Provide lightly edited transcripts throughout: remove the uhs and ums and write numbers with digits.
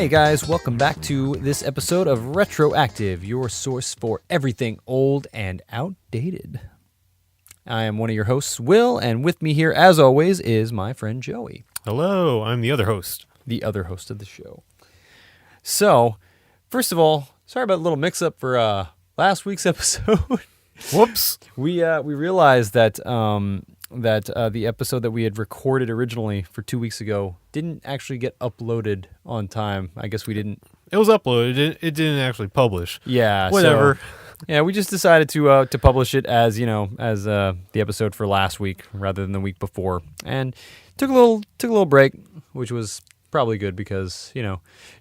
Hey guys, welcome back to this episode of RetroActive, your source for everything old and outdated. I am one of your hosts, Will, and with me here, as always, is my friend Joey. Hello, I'm the other host. The other host of the show. So, first of all, sorry about a little mix-up for last week's episode. Whoops. We realized that the episode that we had recorded originally for 2 weeks ago didn't actually get uploaded on time. I guess we didn't. It was uploaded. It didn't actually publish. Yeah. Whatever. So, we just decided to publish it as the episode for last week rather than the week before, and took a little break, which was probably good because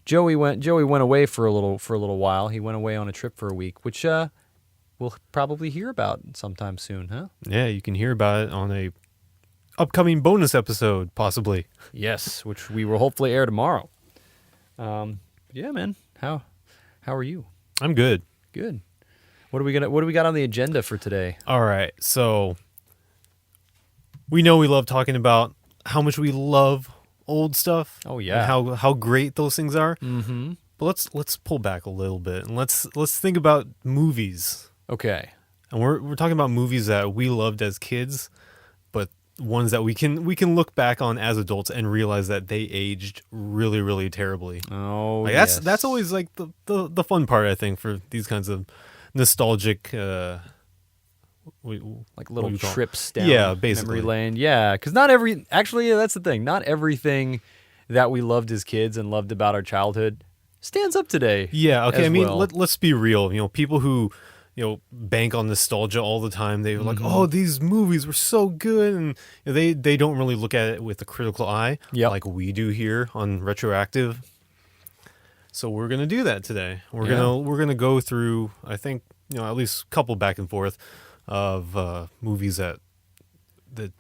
Joey went away for a little while. He went away on a trip for a week, which we'll probably hear about sometime soon, huh? Yeah, you can hear about it on a upcoming bonus episode, possibly. Yes, which we will hopefully air tomorrow. Yeah, man. How are you? I'm good. Good. What do we got on the agenda for today? All right, so we know we love talking about how much we love old stuff. Oh yeah. And how great those things are. Mm-hmm. But let's pull back a little bit and let's think about movies. Okay. And we're talking about movies that we loved as kids, but ones that we can look back on as adults and realize that they aged really, really terribly. Oh, like yes. That's always like the fun part, I think, for these kinds of nostalgic like little trips down basically. memory lane. Yeah, because that's the thing. Not everything that we loved as kids and loved about our childhood stands up today. Yeah, okay. I mean, well. let's be real. People who bank on nostalgia all the time. They were like, oh, these movies were so good, and they don't really look at it with a critical eye, like we do here on RetroActive. So we're gonna do that today. We're gonna go through, I think, at least a couple back and forth of movies that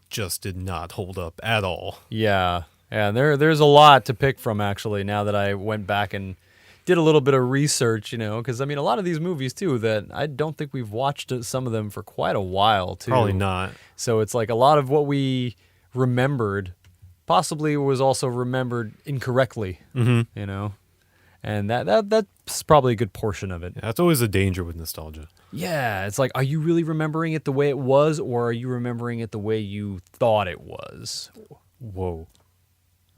just did not hold up at all. Yeah. There's a lot to pick from, actually, now that I went back and did a little bit of research, because, a lot of these movies, too, that I don't think we've watched some of them for quite a while, too. Probably not. So it's like a lot of what we remembered possibly was also remembered incorrectly, and that's probably a good portion of it. Yeah, that's always a danger with nostalgia. Yeah, it's like, are you really remembering it the way it was, or are you remembering it the way you thought it was? Whoa.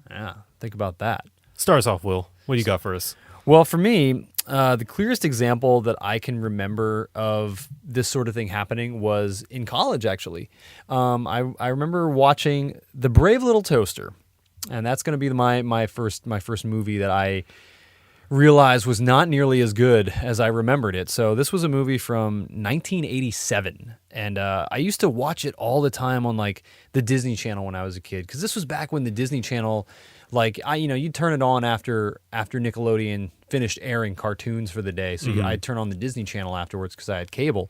Yeah, think about that. Start us off, Will. What do you got for us? Well, for me, the clearest example that I can remember of this sort of thing happening was in college, actually. I remember watching The Brave Little Toaster, and that's going to be my first movie that I realized was not nearly as good as I remembered it. So this was a movie from 1987, and I used to watch it all the time on like the Disney Channel when I was a kid, because this was back when the Disney Channel, you'd turn it on after Nickelodeon finished airing cartoons for the day. So I'd turn on the Disney Channel afterwards because I had cable.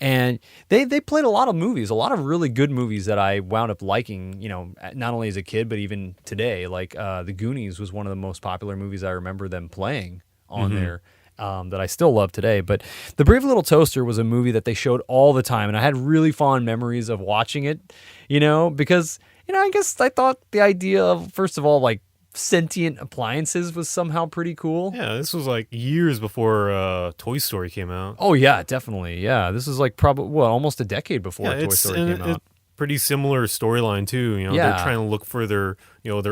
And they played a lot of movies, a lot of really good movies that I wound up liking, not only as a kid, but even today. Like The Goonies was one of the most popular movies I remember them playing on there. That I still love today. But The Brave Little Toaster was a movie that they showed all the time. And I had really fond memories of watching it, because I guess I thought the idea of, first of all, like sentient appliances was somehow pretty cool. Yeah, this was like years before Toy Story came out. Oh, yeah, definitely. Yeah, this is like probably, almost a decade before Toy Story came out. Pretty similar storyline, too. They're trying to look for their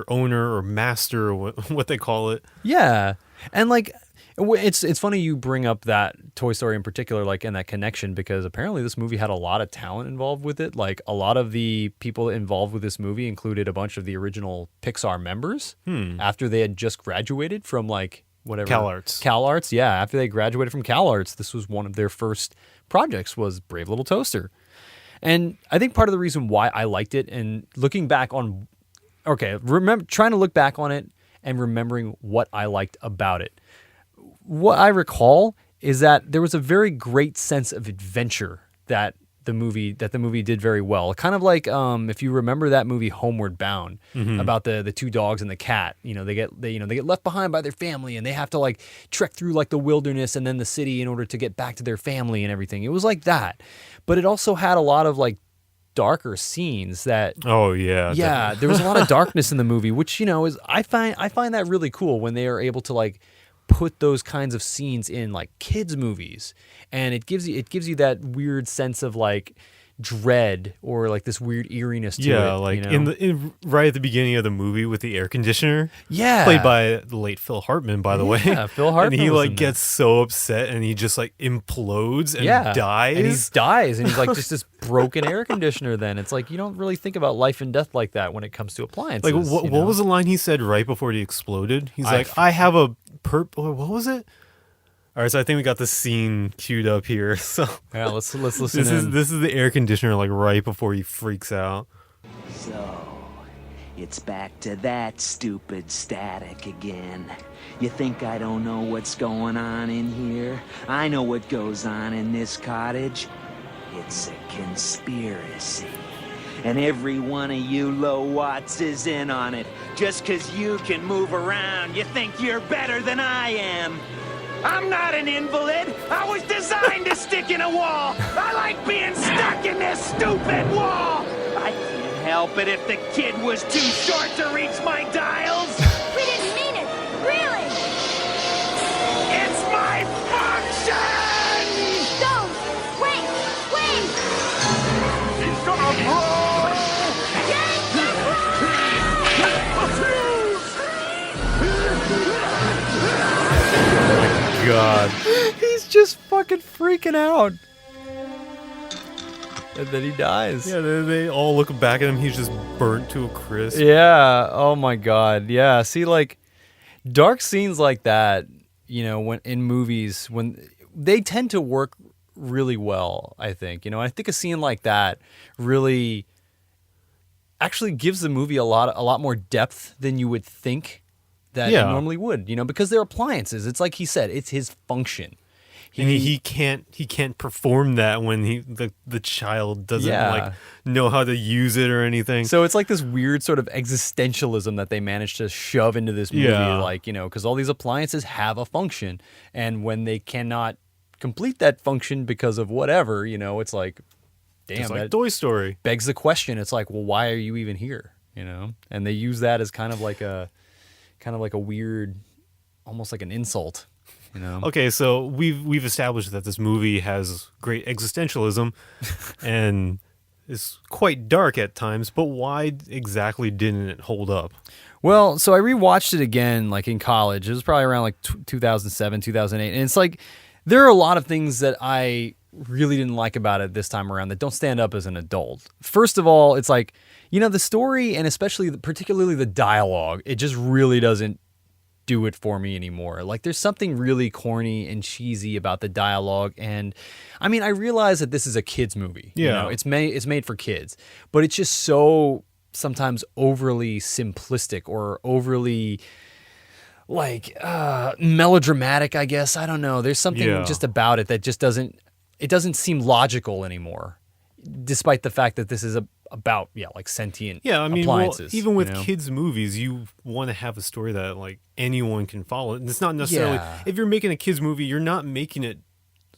owner or master, or what they call it. Yeah, and like, it's funny you bring up that Toy Story in particular, like, and that connection, because apparently this movie had a lot of talent involved with it. Like, a lot of the people involved with this movie included a bunch of the original Pixar members after they had just graduated from, like, whatever. CalArts, yeah. After they graduated from CalArts, this was one of their first projects, was Brave Little Toaster. And I think part of the reason why I liked it, and looking back on, trying to look back on it and remembering what I liked about it. What I recall is that there was a very great sense of adventure that the movie did very well. Kind of like if you remember that movie Homeward Bound, about the two dogs and the cat. They get left behind by their family, and they have to like trek through like the wilderness and then the city in order to get back to their family and everything. It was like that, but it also had a lot of like darker scenes that Oh yeah. yeah, there was a lot of darkness in the movie, which is I find that really cool when they are able to like put those kinds of scenes in like kids movies, and it gives you that weird sense of like dread or like this weird eeriness to it. Yeah, like right at the beginning of the movie with the air conditioner. Yeah, played by the late Phil Hartman, by the way. Yeah, Phil Hartman. And he was like in gets so upset and he just like implodes and dies. And he dies, and he's like just this broken air conditioner. Then it's like you don't really think about life and death like that when it comes to appliances. Like what was the line he said right before he exploded? He's I have a what was it? All right, so I think we got the scene queued up here. So yeah, let's listen. This is the air conditioner like right before he freaks out. So, it's back to that stupid static again. You think I don't know what's going on in here? I know what goes on in this cottage. It's a conspiracy. And every one of you low-watts is in on it. Just 'cause you can move around, you think you're better than I am. I'm not an invalid. I was designed to stick in a wall. I like being stuck in this stupid wall. I can't help it if the kid was too short to reach my dials. We didn't mean it. Really? It's my function! Don't! Wait! Wait! He's gonna blow! God. He's just fucking freaking out. And then he dies. Yeah, they all look back at him. He's just burnt to a crisp. Yeah. Oh my God. Yeah. See, like dark scenes like that, when in movies, when they tend to work really well, I think. I think a scene like that really actually gives the movie a lot more depth than you would think that it normally would, because they're appliances. It's like he said, it's his function. He can't perform that when the child doesn't like know how to use it or anything. So it's like this weird sort of existentialism that they managed to shove into this movie, like, because all these appliances have a function, and when they cannot complete that function because of whatever, it's like, damn, just like that Toy Story begs the question. It's like, well, why are you even here? And they use that as kind of like a weird, almost like an insult. Okay, so we've established that this movie has great existentialism and is quite dark at times, but why exactly didn't it hold up? Well, so I rewatched it again like in college. It was probably around like 2007, 2008. And it's like there are a lot of things that I really didn't like about it this time around that don't stand up as an adult. First of all, it's like, the story and particularly the dialogue, it just really doesn't do it for me anymore. Like there's something really corny and cheesy about the dialogue, and I mean I realize that this is a kids movie. It's made for kids, but it's just so sometimes overly simplistic or overly like melodramatic, I guess. I don't know. There's something just about it that just doesn't seem logical anymore, despite the fact that this is about like sentient appliances. Even with kids movies, you want to have a story that like anyone can follow. And it's not necessarily if you're making a kids movie, you're not making it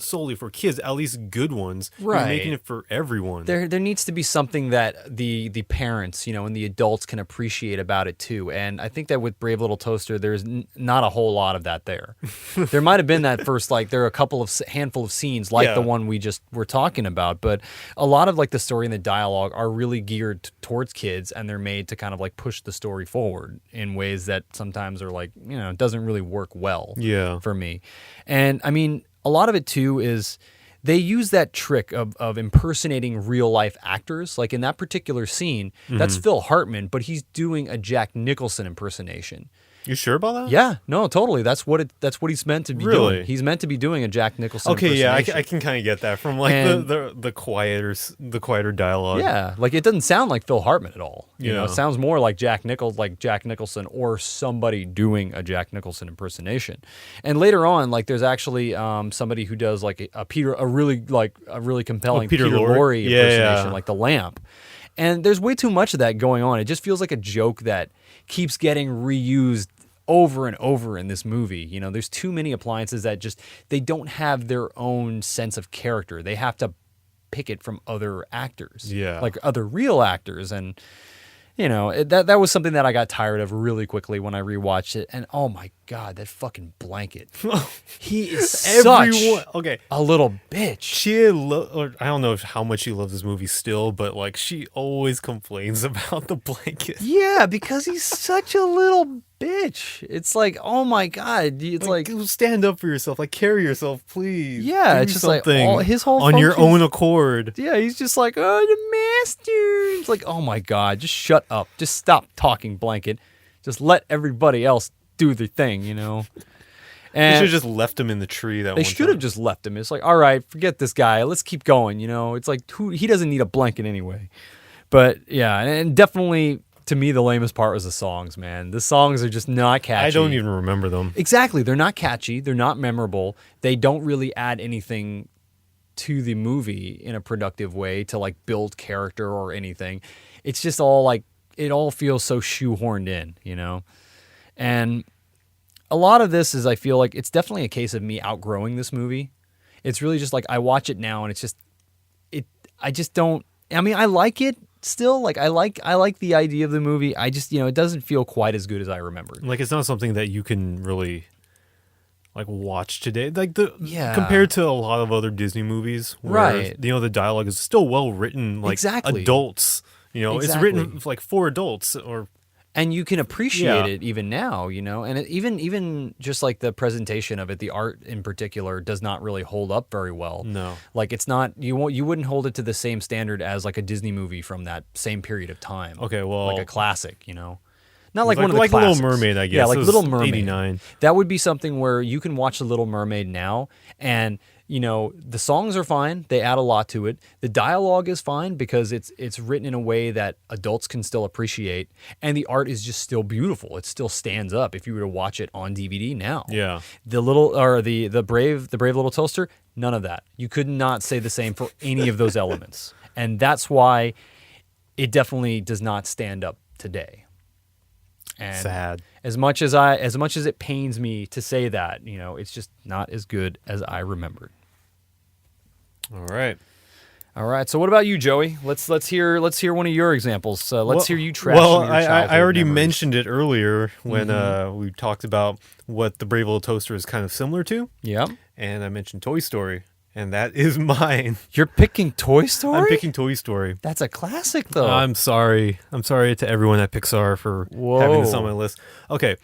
solely for kids, at least good ones. Right. You're making it for everyone. There needs to be something that the parents, and the adults can appreciate about it too. And I think that with Brave Little Toaster, there's not a whole lot of that there. There might have been that first, there are a couple of handful of scenes like the one we just were talking about, but a lot of like the story and the dialogue are really geared towards kids, and they're made to kind of like push the story forward in ways that sometimes are like, doesn't really work well for me. And I mean, a lot of it too is they use that trick of impersonating real life actors. Like in that particular scene, that's Phil Hartman, but he's doing a Jack Nicholson impersonation. You sure about that? Yeah, no, totally. That's what he's meant to be doing. He's meant to be doing a Jack Nicholson impersonation. I can kind of get that from like the quieter dialogue. Yeah, like it doesn't sound like Phil Hartman at all. It sounds more like Jack Nicholson or somebody doing a Jack Nicholson impersonation. And later on, like there's actually somebody who does like a really compelling Peter Lorre impersonation, like The Lamp. And there's way too much of that going on. It just feels like a joke that keeps getting reused over and over in this movie. There's too many appliances that they don't have their own sense of character. They have to pick it from other actors, Yeah. like other real actors, and that was something that I got tired of really quickly when I rewatched it. And oh my god, that fucking blanket! He is such a little bitch. I don't know how much she loves this movie still, but like she always complains about the blanket. Yeah, because he's such a little bitch. It's like, oh my god, it's like stand up for yourself, like carry yourself, please. Yeah, do it's just something like his whole on your functions- own accord. Yeah, he's just like, oh, the master. It's like, oh my god, just shut up, just stop talking, blanket. Just let everybody else do their thing, They And should have just left him in the tree. they should have just left him. It's like, all right, forget this guy. Let's keep going. It's like he doesn't need a blanket anyway. But yeah, and definitely to me the lamest part was the songs, man. The songs are just not catchy. I don't even remember them. Exactly, they're not catchy. They're not memorable. They don't really add anything to the movie in a productive way to like build character or anything. It's just all like it all feels so shoehorned in, And a lot of this is I feel like it's definitely a case of me outgrowing this movie. It's really just like I watch it now and it's just I just don't. I mean, I like it still. Like I like the idea of the movie. I just it doesn't feel quite as good as I remembered. Like it's not something that you can really like watch today. Like Yeah. compared to a lot of other Disney movies, where, Right. The dialogue is still well written. Like Exactly. adults. It's Exactly. written like for adults or. And you can appreciate Yeah. it even now, and even just like the presentation of it, the art in particular does not really hold up very well. No. Like it's not you wouldn't hold it to the same standard as like a Disney movie from that same period of time. Okay, well, like a classic, Not like one of the like classics. Little Mermaid, I guess. Yeah, like It was Little Mermaid. 89. That would be something where you can watch The Little Mermaid now, and the songs are fine. They add a lot to it. The dialogue is fine because it's written in a way that adults can still appreciate, and the art is just still beautiful. It still stands up if you were to watch it on DVD now. Yeah. The brave little toaster. None of that. You could not say the same for any of those elements, and that's why it definitely does not stand up today. And Sad. As much as it pains me to say that, it's just not as good as I remembered. All right. All right. So what about you, Joey? Let's hear one of your examples. Let's hear you trash. Well, some of your I childhood already memories. mentioned it earlier when we talked about what the Brave Little Toaster is kind of similar to. Yeah. And I mentioned Toy Story, and that is mine. You're picking Toy Story? I'm picking Toy Story. That's a classic, though. I'm sorry. I'm sorry to everyone at Pixar for having this on my list. Okay.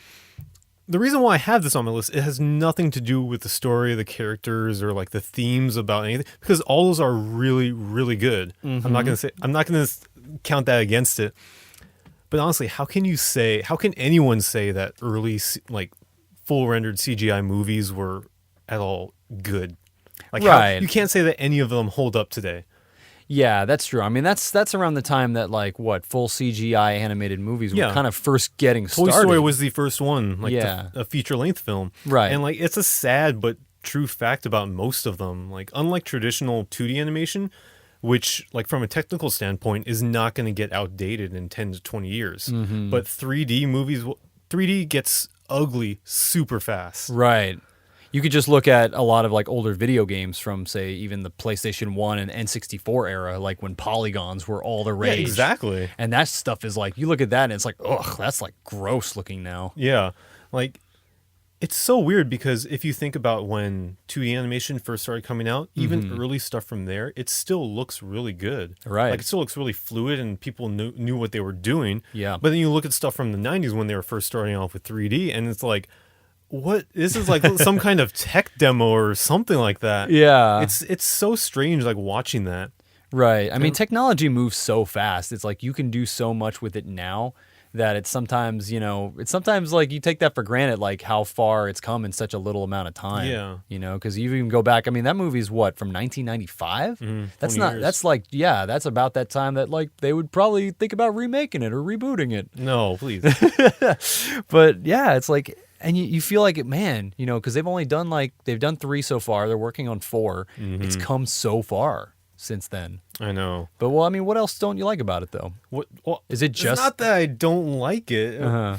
The reason why I have this on my list, it has nothing to do with the story, the characters, or like the themes about anything, because all those are really, really good. I'm not gonna count that against it. But honestly, how can anyone say that early like full rendered CGI movies were at all good? Like Right. you can't say that any of them hold up today. Yeah, that's true. I mean, that's around the time that like full CGI animated movies were Yeah. kind of first getting Toy started. Story was the first one, like Yeah. a feature-length film. Right. And like it's a sad but true fact about most of them. Like unlike traditional 2D animation, which like from a technical standpoint is not going to get outdated in 10 to 20 years. Mm-hmm. But 3D gets ugly super fast. Right. You could just look at a lot of like older video games from, say, even the PlayStation 1 and N64 era, like when polygons were all the Yeah, rage. exactly. And that stuff is like, you look at that and it's like, ugh, that's like gross looking now. Yeah. Like it's so weird because if you think about when 2D animation first started coming out, even early stuff from there, it still looks really good. Right. Like it still looks really fluid and people knew what they were doing. Yeah. But then you look at stuff from the 90s when they were first starting off with 3D and it's like, what? This is like some kind of tech demo or something like that. Yeah. It's so strange like watching that. Right. I mean, technology moves so fast. It's like you can do so much with it now that it's sometimes like you take that for granted, like how far it's come in such a little amount of time. Yeah. Because you even go back. I mean, that movie's what, from 1995? That's 20 not, years. that's like, yeah, that's about that time that like they would probably think about remaking it or rebooting it. No, please. But yeah, it's like, and you feel like it, man, because they've done 3 so far. They're working on 4. It's come so far since then. I know. But well, I mean, what else don't you like about it though? Well, Is it just It's not that I don't like it. Uh-huh.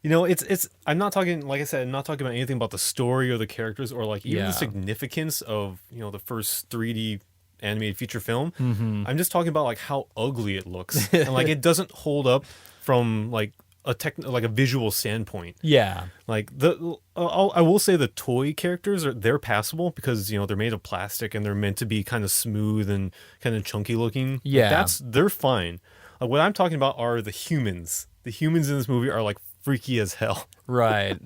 It's. I'm not talking. Like I said, I'm not talking about anything about the story or the characters or like even Yeah. the significance of the first 3D animated feature film. I'm just talking about like how ugly it looks, and like it doesn't hold up from like a visual standpoint. Yeah. Like I will say the toy characters they're passable because they're made of plastic and they're meant to be kind of smooth and kind of chunky looking. Yeah. Like, they're fine. What I'm talking about are the humans. The humans in this movie are like freaky as hell. Right.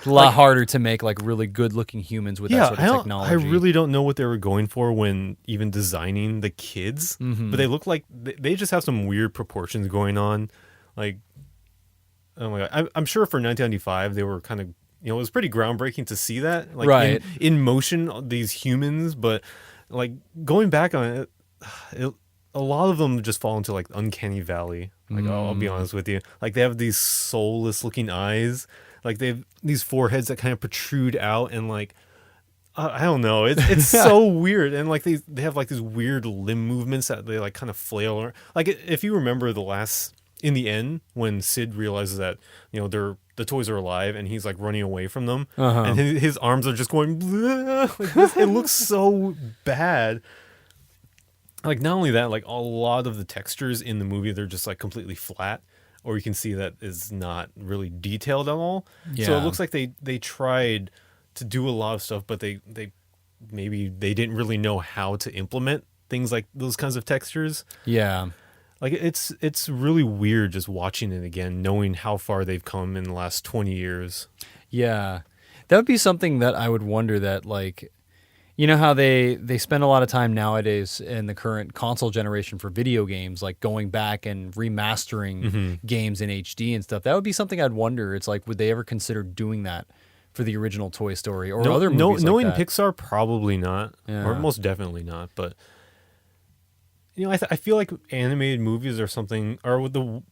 A lot harder to make like really good looking humans with that sort of technology. I really don't know what they were going for when even designing the kids, but they look like they just have some weird proportions going on. Like, oh my God. I'm sure for 1995, they were kind of, it was pretty groundbreaking to see that. Like right. in motion, these humans, but like going back on it, a lot of them just fall into like uncanny valley. Like, I'll be honest with you. Like they have these soulless looking eyes. Like they have these foreheads that kind of protrude out and like, I don't know. It's so weird. And like they have like these weird limb movements that they like kind of flail. Like if you remember in the end, when Sid realizes that, the toys are alive and he's like running away from them and his arms are just going, like this, it looks so bad. Like not only that, like a lot of the textures in the movie, they're just like completely flat, or you can see that is not really detailed at all. Yeah. So it looks like they tried to do a lot of stuff, but they maybe they didn't really know how to implement things like those kinds of textures. Yeah. Like it's really weird just watching it again, knowing how far they've come in the last 20 years. Yeah. That would be something that I would wonder that like, how they spend a lot of time nowadays in the current console generation for video games, like going back and remastering games in HD and stuff. That would be something I'd wonder. It's like, would they ever consider doing that for the original Toy Story or other movies knowing like that? Pixar, probably not, or most definitely not. But I feel like animated movies are something, or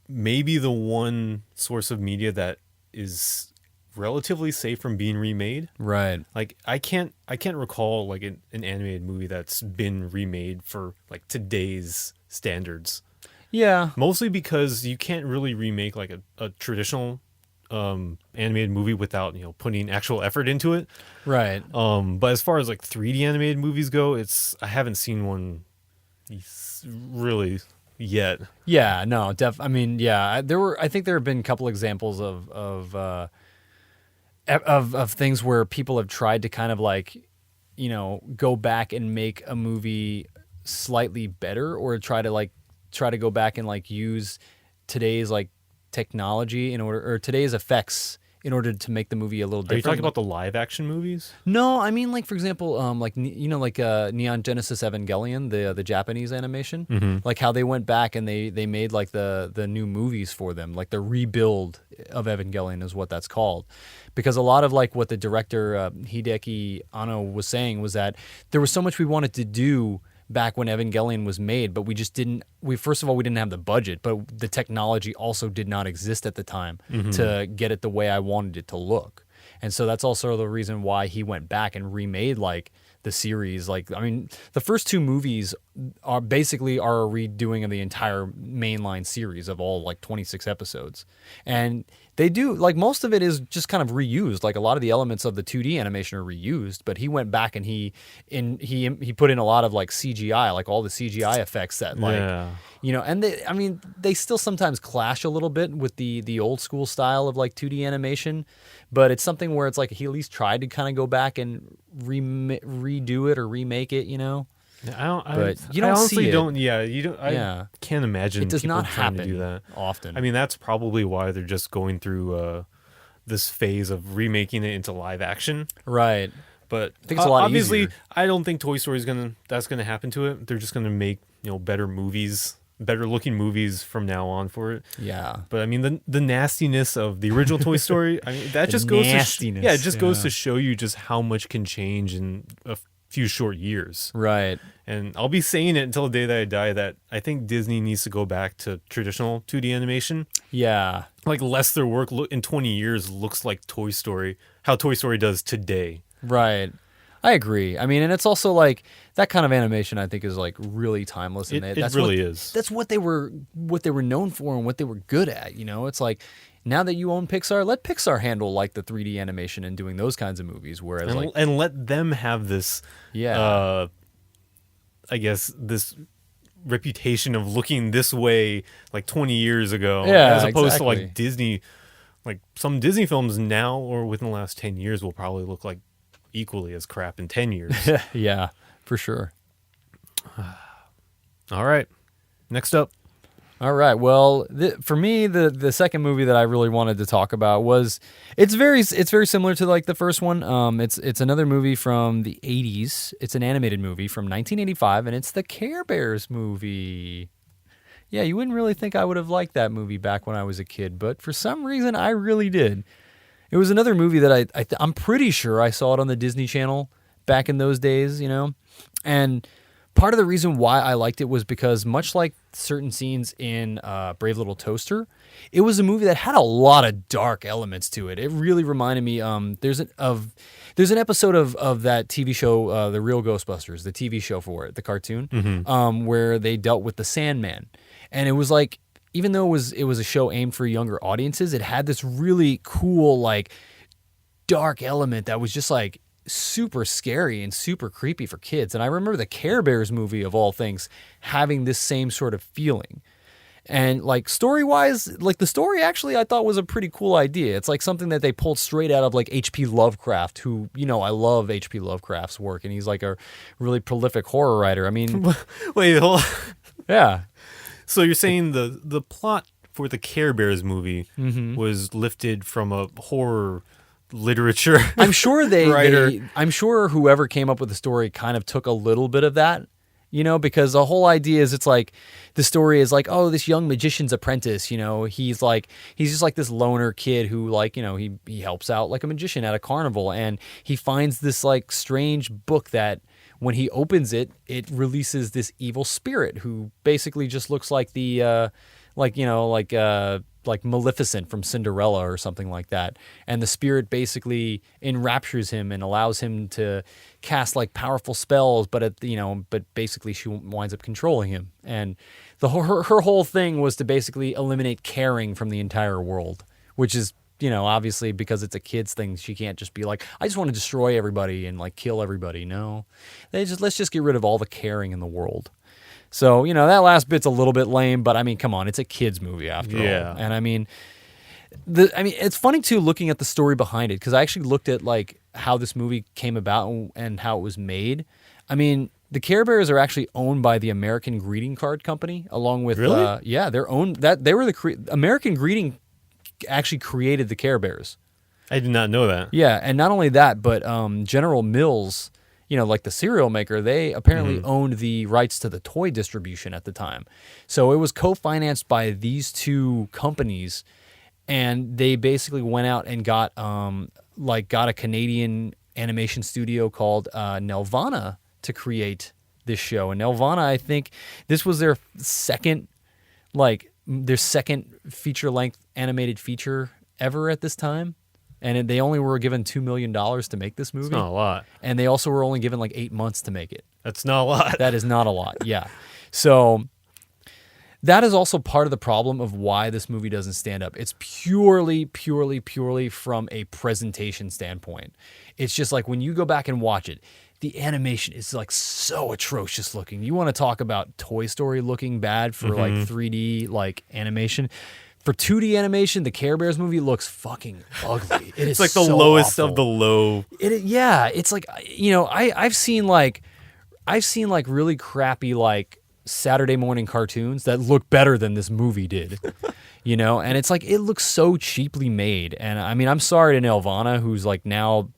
maybe the one source of media that is relatively safe from being remade. Right. Like I can't recall like an animated movie that's been remade for like today's standards. Yeah. Mostly because you can't really remake like a traditional animated movie without putting actual effort into it. Right. But as far as like 3D animated movies go, I haven't seen one really yet. Yeah, no, I mean, yeah, I think there have been a couple examples of things where people have tried to kind of like, go back and make a movie slightly better, or try to go back and like use today's like technology or today's effects in order to make the movie a little different. Are you talking about the live action movies? No, I mean like for example, like Neon Genesis Evangelion, the Japanese animation, like how they went back and they made like the new movies for them, like the rebuild of Evangelion is what that's called, because a lot of like what the director Hideaki Anno was saying was that there was so much we wanted to do back when Evangelion was made, but we just didn't. First of all, we didn't have the budget, but the technology also did not exist at the time to get it the way I wanted it to look. And so that's also the reason why he went back and remade like the series. Like, I mean, the first two movies are basically a redoing of the entire mainline series of all like 26 episodes. And they do, like, most of it is just kind of reused. Like, a lot of the elements of the 2D animation are reused, but he went back and he put in a lot of like CGI, like all the CGI effects that like, and they still sometimes clash a little bit with the old school style of like 2D animation, but it's something where it's like he at least tried to kind of go back and redo it or remake it, I can't imagine it does people not trying happen to do that often. I mean, that's probably why they're just going through this phase of remaking it into live action, right? But I think it's a lot obviously easier. I don't think Toy Story that's gonna happen to it. They're just gonna make better movies, better looking movies from now on for it. Yeah. But I mean the nastiness of the original Toy Story, I mean that just goes to show you just how much can change in a few short years. Right. And I'll be saying it until the day that I die that I think Disney needs to go back to traditional 2D animation. Yeah. Like less their work in 20 years looks like Toy Story, how Toy Story does today. Right. I agree. I mean, and it's also like that kind of animation I think is like really timeless. And It really is. That's what they were known for and what they were good at. It's like now that you own Pixar, let Pixar handle like the 3D animation and doing those kinds of movies. Whereas and let them have this I guess, this reputation of looking this way like 20 years ago, Yeah, as opposed to exactly. like Disney. Like some Disney films now or within the last 10 years will probably look like equally as crap in 10 years. Yeah, for sure. All right. Next up. All right. Well, for me, the second movie that I really wanted to talk about was it's very similar to like the first one. It's another movie from the 80s. It's an animated movie from 1985, and it's the Care Bears movie. Yeah, you wouldn't really think I would have liked that movie back when I was a kid, but for some reason I really did. It was another movie that I'm pretty sure I saw it on the Disney Channel back in those days, and part of the reason why I liked it was because much like certain scenes in Brave Little Toaster, it was a movie that had a lot of dark elements to it. It really reminded me. There's an episode of that TV show, The Real Ghostbusters, the TV show for it, the cartoon, where they dealt with the Sandman, and it was like, even though it was a show aimed for younger audiences, it had this really cool like dark element that was just like super scary and super creepy for kids. And I remember the Care Bears movie, of all things, having this same sort of feeling. And like story-wise, like the story actually I thought was a pretty cool idea. It's like something that they pulled straight out of like H.P. Lovecraft, who, I love H.P. Lovecraft's work, and he's like a really prolific horror writer. I mean, Wait, hold on. yeah. So you're saying the plot for the Care Bears movie was lifted from a horror literature? I'm sure writer. I'm sure whoever came up with the story kind of took a little bit of that, because the whole idea is, it's like the story is like, oh, this young magician's apprentice, he's just like this loner kid who, like, he helps out like a magician at a carnival, and he finds this like strange book that when he opens it, it releases this evil spirit who basically just looks like the like Maleficent from Cinderella or something like that. And the spirit basically enraptures him and allows him to cast like powerful spells, but but basically she winds up controlling him. And her whole thing was to basically eliminate caring from the entire world, which is, obviously because it's a kid's thing, she can't just be like, I just want to destroy everybody and like kill everybody. No, let's just get rid of all the caring in the world. So, that last bit's a little bit lame, but I mean, come on, it's a kid's movie after all. And I mean, it's funny too, looking at the story behind it, because I actually looked at like how this movie came about and how it was made. I mean, the Care Bears are actually owned by the American Greeting Card Company, along with they're owned that they were American Greeting actually created the Care Bears. I did not know that. Yeah, and not only that, but General Mills, like the cereal maker, they apparently owned the rights to the toy distribution at the time. So it was co-financed by these two companies, and they basically went out and got a Canadian animation studio called Nelvana to create this show. And Nelvana, I think this was their second feature-length animated feature ever at this time. And they only were given $2 million to make this movie. That's not a lot. And they also were only given like 8 months to make it. That's not a lot. That is not a lot, yeah. So that is also part of the problem of why this movie doesn't stand up. It's purely from a presentation standpoint. It's just like when you go back and watch it, the animation is like so atrocious looking. You want to talk about Toy Story looking bad for like 3D like animation. For 2D animation, the Care Bears movie looks fucking ugly. It's like the lowest of the low. It's like, I've seen like really crappy like Saturday morning cartoons that look better than this movie did. And it's like, it looks so cheaply made. And I mean, I'm sorry to Nelvana, who's like now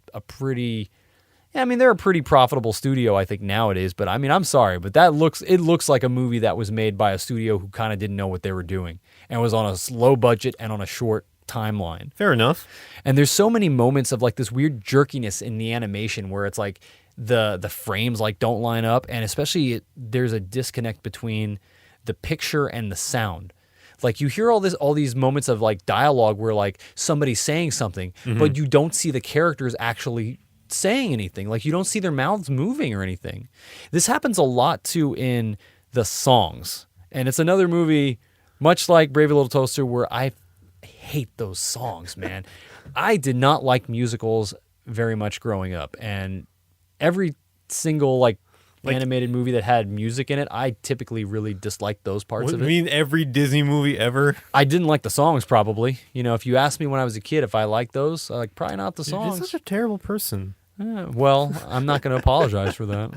they're a pretty profitable studio, I think, nowadays. But I mean, I'm sorry, but it looks like a movie that was made by a studio who kind of didn't know what they were doing and was on a low budget and on a short timeline. Fair enough. And there's so many moments of like this weird jerkiness in the animation where it's like the frames like don't line up, and especially there's a disconnect between the picture and the sound. Like you hear all these moments of like dialogue where like somebody's saying something, but you don't see the characters actually saying anything. Like you don't see their mouths moving or anything. This happens a lot too in the songs. And it's another movie, much like Brave Little Toaster, where I hate those songs, man. I did not like musicals very much growing up. And every single like animated movie that had music in it, I typically really disliked those parts of it. You mean every Disney movie ever? I didn't like the songs, probably. If you asked me when I was a kid if I liked those, probably not the songs. You're such a terrible person. Well, I'm not going to apologize for that,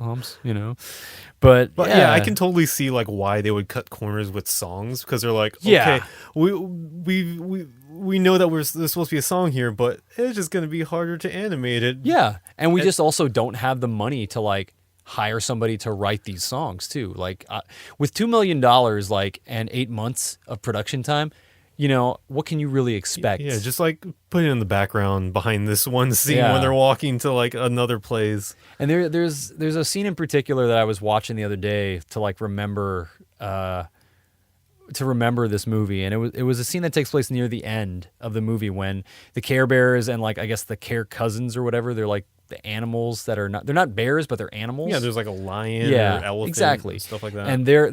But yeah, I can totally see like why they would cut corners with songs, because they're like, okay, we know that there's supposed to be a song here, but it's just going to be harder to animate it. Yeah, and we just also don't have the money to like hire somebody to write these songs too. Like with $2 million, and 8 months of production time, what can you really expect? Yeah, just like put it in the background behind this one scene when they're walking to like another place. And there's a scene in particular that I was watching the other day to like remember this movie, and it was a scene that takes place near the end of the movie when the Care Bears and like I guess the Care Cousins or whatever, they're like the animals that are not, they're not bears, but they're animals. Yeah, there's like a lion or elephant, exactly, stuff like that. And they're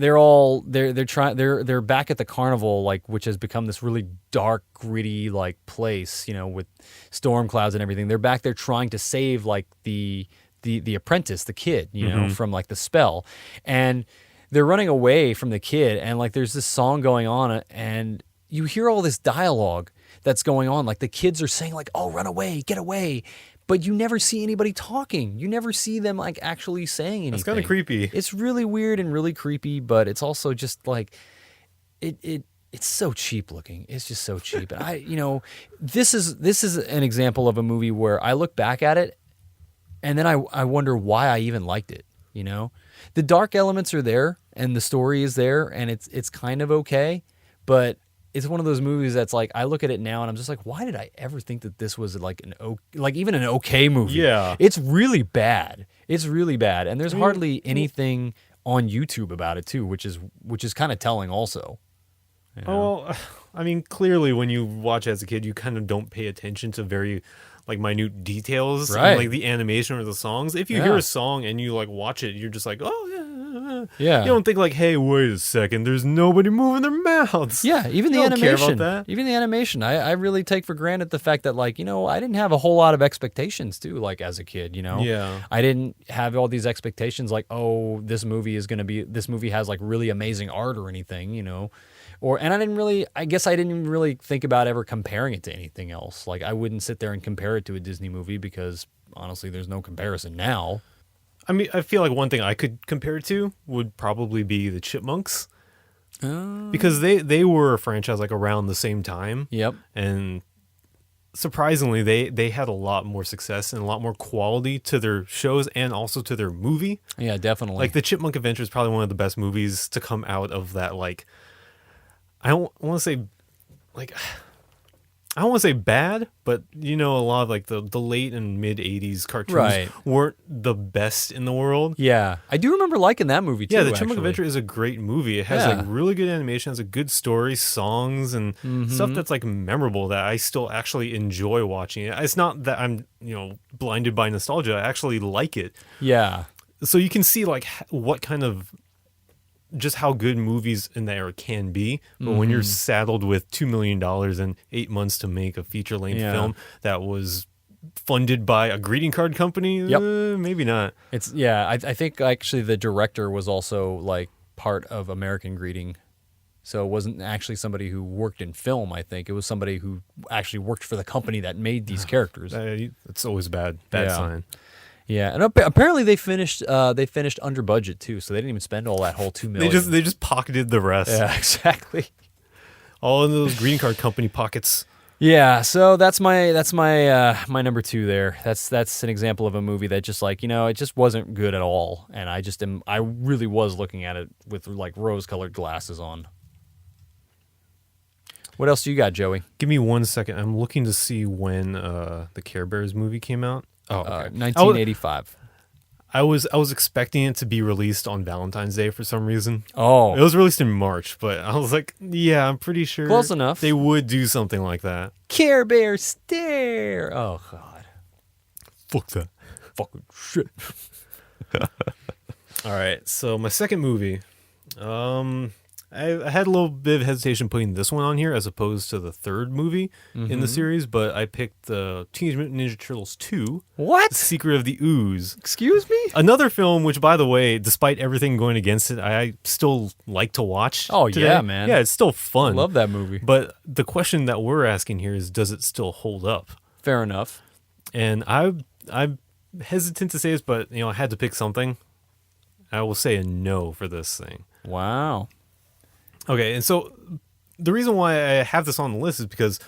back at the carnival, like, which has become this really dark, gritty like place, with storm clouds and everything. They're back there trying to save like the apprentice, the kid, from like the spell, and they're running away from the kid, and like there's this song going on, and you hear all this dialogue that's going on, like the kids are saying like, "Oh, run away, get away." But you never see anybody talking. You never see them like actually saying anything. It's kind of creepy. It's really weird and really creepy, but it's also just like it's so cheap looking. It's just so cheap. And this is an example of a movie where I look back at it and then I wonder why I even liked it, The dark elements are there and the story is there and it's kind of okay, but it's one of those movies that's like, I look at it now and I'm just like, why did I ever think that this was like even an okay movie? Yeah. It's really bad. It's really bad. And there's hardly anything on YouTube about it too, which is kind of telling also. Well, I mean, clearly when you watch as a kid, you kind of don't pay attention to very like minute details, right? In, like the animation or the songs. If you hear a song and you like watch it, you're just like, oh yeah. Yeah. You don't think like, hey, wait a second, there's nobody moving their mouths. Yeah, even the You don't care animation. about that. Even the animation. I really take for granted the fact that like, I didn't have a whole lot of expectations too, like as a kid, Yeah. I didn't have all these expectations like, oh, this movie has like really amazing art or anything, and I guess I didn't really think about ever comparing it to anything else. Like I wouldn't sit there and compare it to a Disney movie because honestly, there's no comparison now. I mean, I feel like one thing I could compare it to would probably be the Chipmunks. Because they were a franchise like around the same time. Yep. And surprisingly, they had a lot more success and a lot more quality to their shows and also to their movie. Yeah, definitely. Like the Chipmunk Adventure is probably one of the best movies to come out of that. Like, I don't want to say bad, but a lot of like the late and mid 80s cartoons weren't the best in the world. Yeah. I do remember liking that movie too. Yeah, the Chipmunk Adventure is a great movie. It has like really good animation, has a good story, songs, and stuff that's like memorable that I still actually enjoy watching it. It's not that I'm, blinded by nostalgia. I actually like it. Yeah. So you can see like what kind of just how good movies in the era can be, but when you're saddled with $2 million and 8 months to make a feature-length film that was funded by a greeting card company, maybe not. I think actually the director was also like part of American Greeting, so it wasn't actually somebody who worked in film. I think it was somebody who actually worked for the company that made these characters. It's always bad sign. Yeah, and apparently they finished under budget too, so they didn't even spend all that whole $2 million. They just pocketed the rest. Yeah, exactly. All in those green card company pockets. Yeah, so that's my my number 2 there. That's an example of a movie that just like, it just wasn't good at all, and I really was looking at it with like rose-colored glasses on. What else do you got, Joey? Give me 1 second. I'm looking to see when the Care Bears movie came out. Oh, okay. 1985. I was expecting it to be released on Valentine's Day for some reason. Oh. It was released in March, but I was like, yeah, I'm pretty sure close enough. They would do something like that. Care Bear Stare. Oh, God. Fuck that. Fucking shit. All right, so my second movie, I had a little bit of hesitation putting this one on here as opposed to the third movie in the series, but I picked the Teenage Mutant Ninja Turtles 2. What? The Secret of the Ooze. Excuse me? Another film, which, by the way, despite everything going against it, I still like to watch. Oh, today. yeah, man. Yeah, it's still fun. I love that movie. But the question that we're asking here is, does it still hold up? Fair enough. And I'm hesitant to say this, but I had to pick something. I will say a no for this thing. Wow. Okay, and so the reason why I have this on the list is because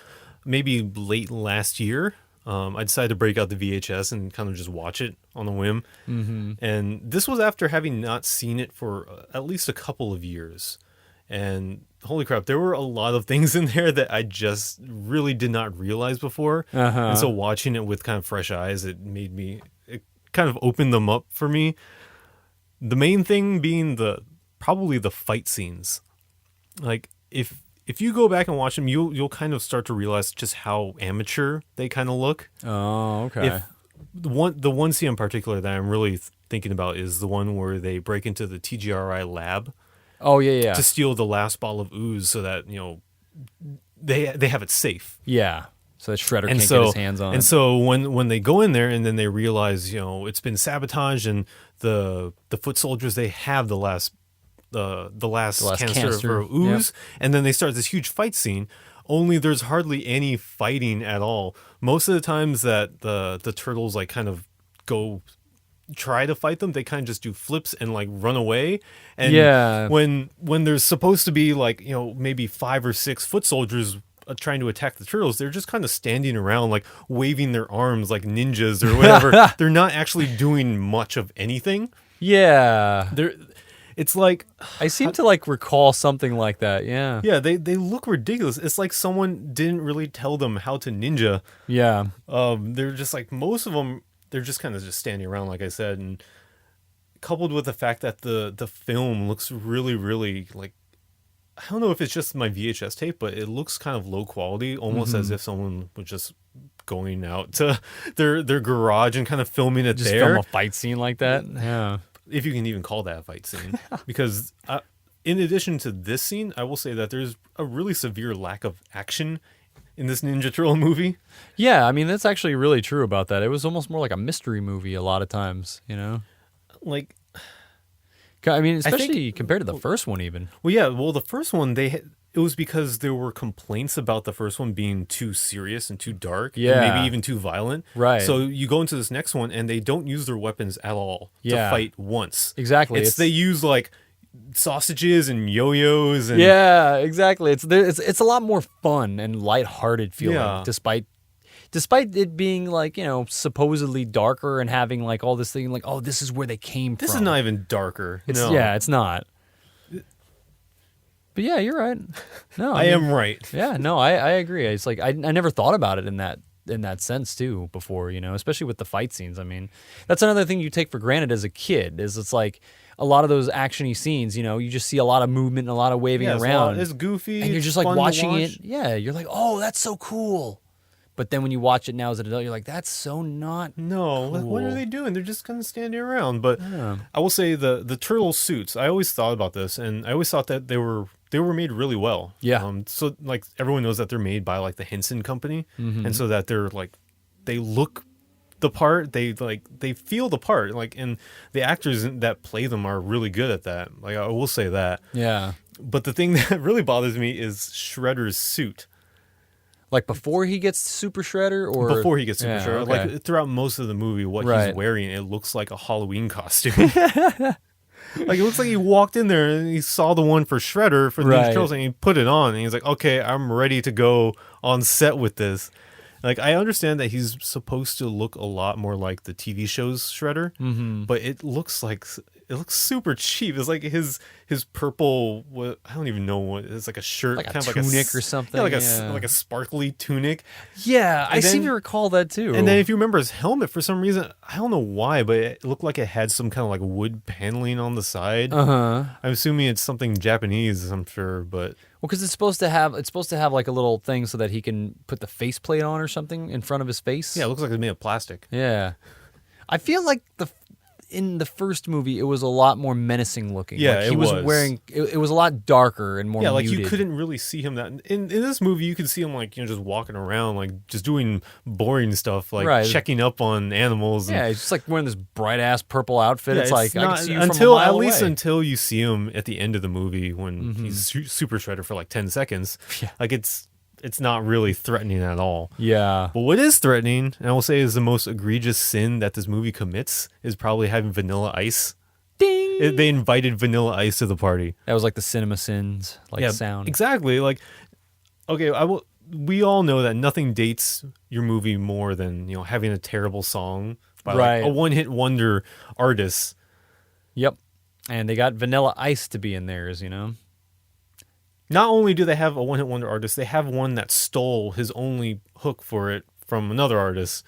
maybe late last year, I decided to break out the VHS and kind of just watch it on a whim. Mm-hmm. And this was after having not seen it for at least a couple of years. And holy crap, there were a lot of things in there that I just really did not realize before. Uh-huh. And so watching it with kind of fresh eyes, it kind of opened them up for me. The main thing being probably the fight scenes. Like if you go back and watch them, you'll kind of start to realize just how amateur they kind of look. Oh, okay. If the one scene in particular that I'm really thinking about is the one where they break into the TGRI lab. Oh, yeah. To steal the last bottle of ooze so that they have it safe. Yeah. So that Shredder can't get his hands on it. And so when they go in there and then they realize it's been sabotaged and the foot soldiers, they have the last canister of ooze, and then they start this huge fight scene. Only there's hardly any fighting at all. Most of the times that the turtles like kind of go try to fight them, they kind of just do flips and like run away. And when there's supposed to be like maybe 5 or 6 foot soldiers trying to attack the turtles, they're just kind of standing around like waving their arms like ninjas or whatever. They're not actually doing much of anything. Yeah. It's like I seem to like recall something like that. Yeah. Yeah, they look ridiculous. It's like someone didn't really tell them how to ninja. Yeah. They're just like most of them. They're just kind of just standing around, like I said, and coupled with the fact that the film looks really, really like, I don't know if it's just my VHS tape, but it looks kind of low quality, almost as if someone was just going out to their garage and kind of filming it Just there. film a fight scene like that. Yeah. If you can even call that a fight scene. Because in addition to this scene, I will say that there's a really severe lack of action in this Ninja Turtle movie. Yeah, I mean, that's actually really true about that. It was almost more like a mystery movie a lot of times, Like, I mean, especially compared to the first one even. Well, yeah, the first one, it was because there were complaints about the first one being too serious and too dark, and maybe even too violent. Right. So you go into this next one, and they don't use their weapons at all to fight once. Exactly. They use like sausages and yo-yos. And, yeah, exactly. It's a lot more fun and lighthearted feeling, despite it being like supposedly darker and having like all this thing like, oh, this is where they came from. This is not even darker. Yeah, it's not. But yeah, you're right. No, I am right. Yeah, no, I agree. It's like I never thought about it in that sense too before, especially with the fight scenes. I mean, that's another thing you take for granted as a kid is it's like a lot of those actiony scenes, you just see a lot of movement and a lot of waving around. It's goofy. And you're just like watching it. Yeah, you're like, oh, that's so cool. But then when you watch it now as an adult, you're like, that's so not cool. What are they doing? They're just kind of standing around. But yeah. I will say the turtle suits, I always thought about this, and I always thought that they were made really well. Yeah. So like everyone knows that they're made by like the Henson Company, and so that they're like they look the part, they feel the part, like, and the actors that play them are really good at that. Like I will say that. Yeah. But the thing that really bothers me is Shredder's suit. Like before he gets Super Shredder, or before he gets Super Shredder, okay. like throughout most of the movie, what he's wearing, it looks like a Halloween costume. Like it looks like he walked in there and he saw the one for Shredder for the Ninja Turtles, and he put it on, and he's like, "Okay, I'm ready to go on set with this." Like I understand that he's supposed to look a lot more like the TV show's Shredder, but it looks super cheap. It's like his purple, I don't even know what it's like, a shirt, like kind a of tunic like or something. Yeah, like a sparkly tunic. Yeah, I seem to recall that too. And then if you remember his helmet, for some reason, I don't know why, but it looked like it had some kind of like wood paneling on the side. I'm assuming it's something Japanese, I'm sure, but well, because it's supposed to have like a little thing so that he can put the faceplate on or something in front of his face. yeah, it looks like it's made of plastic. Yeah. I feel like in the first movie, it was a lot more menacing looking. Yeah, like, he it was was. wearing. It was a lot darker and more. Yeah, like muted. you couldn't really see him that in this movie. You could see him like just walking around, like just doing boring stuff, like Right. checking up on animals. Yeah, he's just like wearing this bright ass purple outfit. Yeah, it's like I not, can see you until from a mile at least away. until you see him at the end of the movie when he's super shredded for like 10 seconds. Yeah. Like it's not really threatening at all. Yeah. But what is threatening, and I will say is the most egregious sin that this movie commits, is probably having Vanilla Ice. Ding. They invited Vanilla Ice to the party. That was like the cinema sins, like sound. Exactly. Like, okay, we all know that nothing dates your movie more than having a terrible song by Right. like a one-hit wonder artist. Yep. And they got Vanilla Ice to be in theirs. Not only do they have a one-hit wonder artist, they have one that stole his only hook for it from another artist.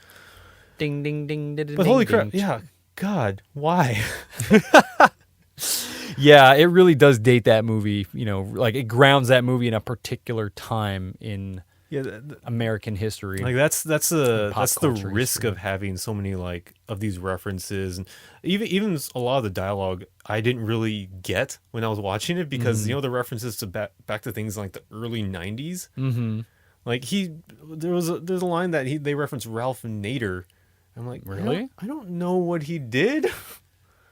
Ding ding ding ding. But holy crap, yeah, God, why? Yeah, it really does date that movie. Like it grounds that movie in a particular time in Yeah, American history. like that's the culture risk history. of having so many like of these references, and even a lot of the dialogue I didn't really get when I was watching it because the references to back to things like the early 90s. Mm-hmm. Like there's a line that they reference Ralph Nader. I'm like, Really? I don't know what he did.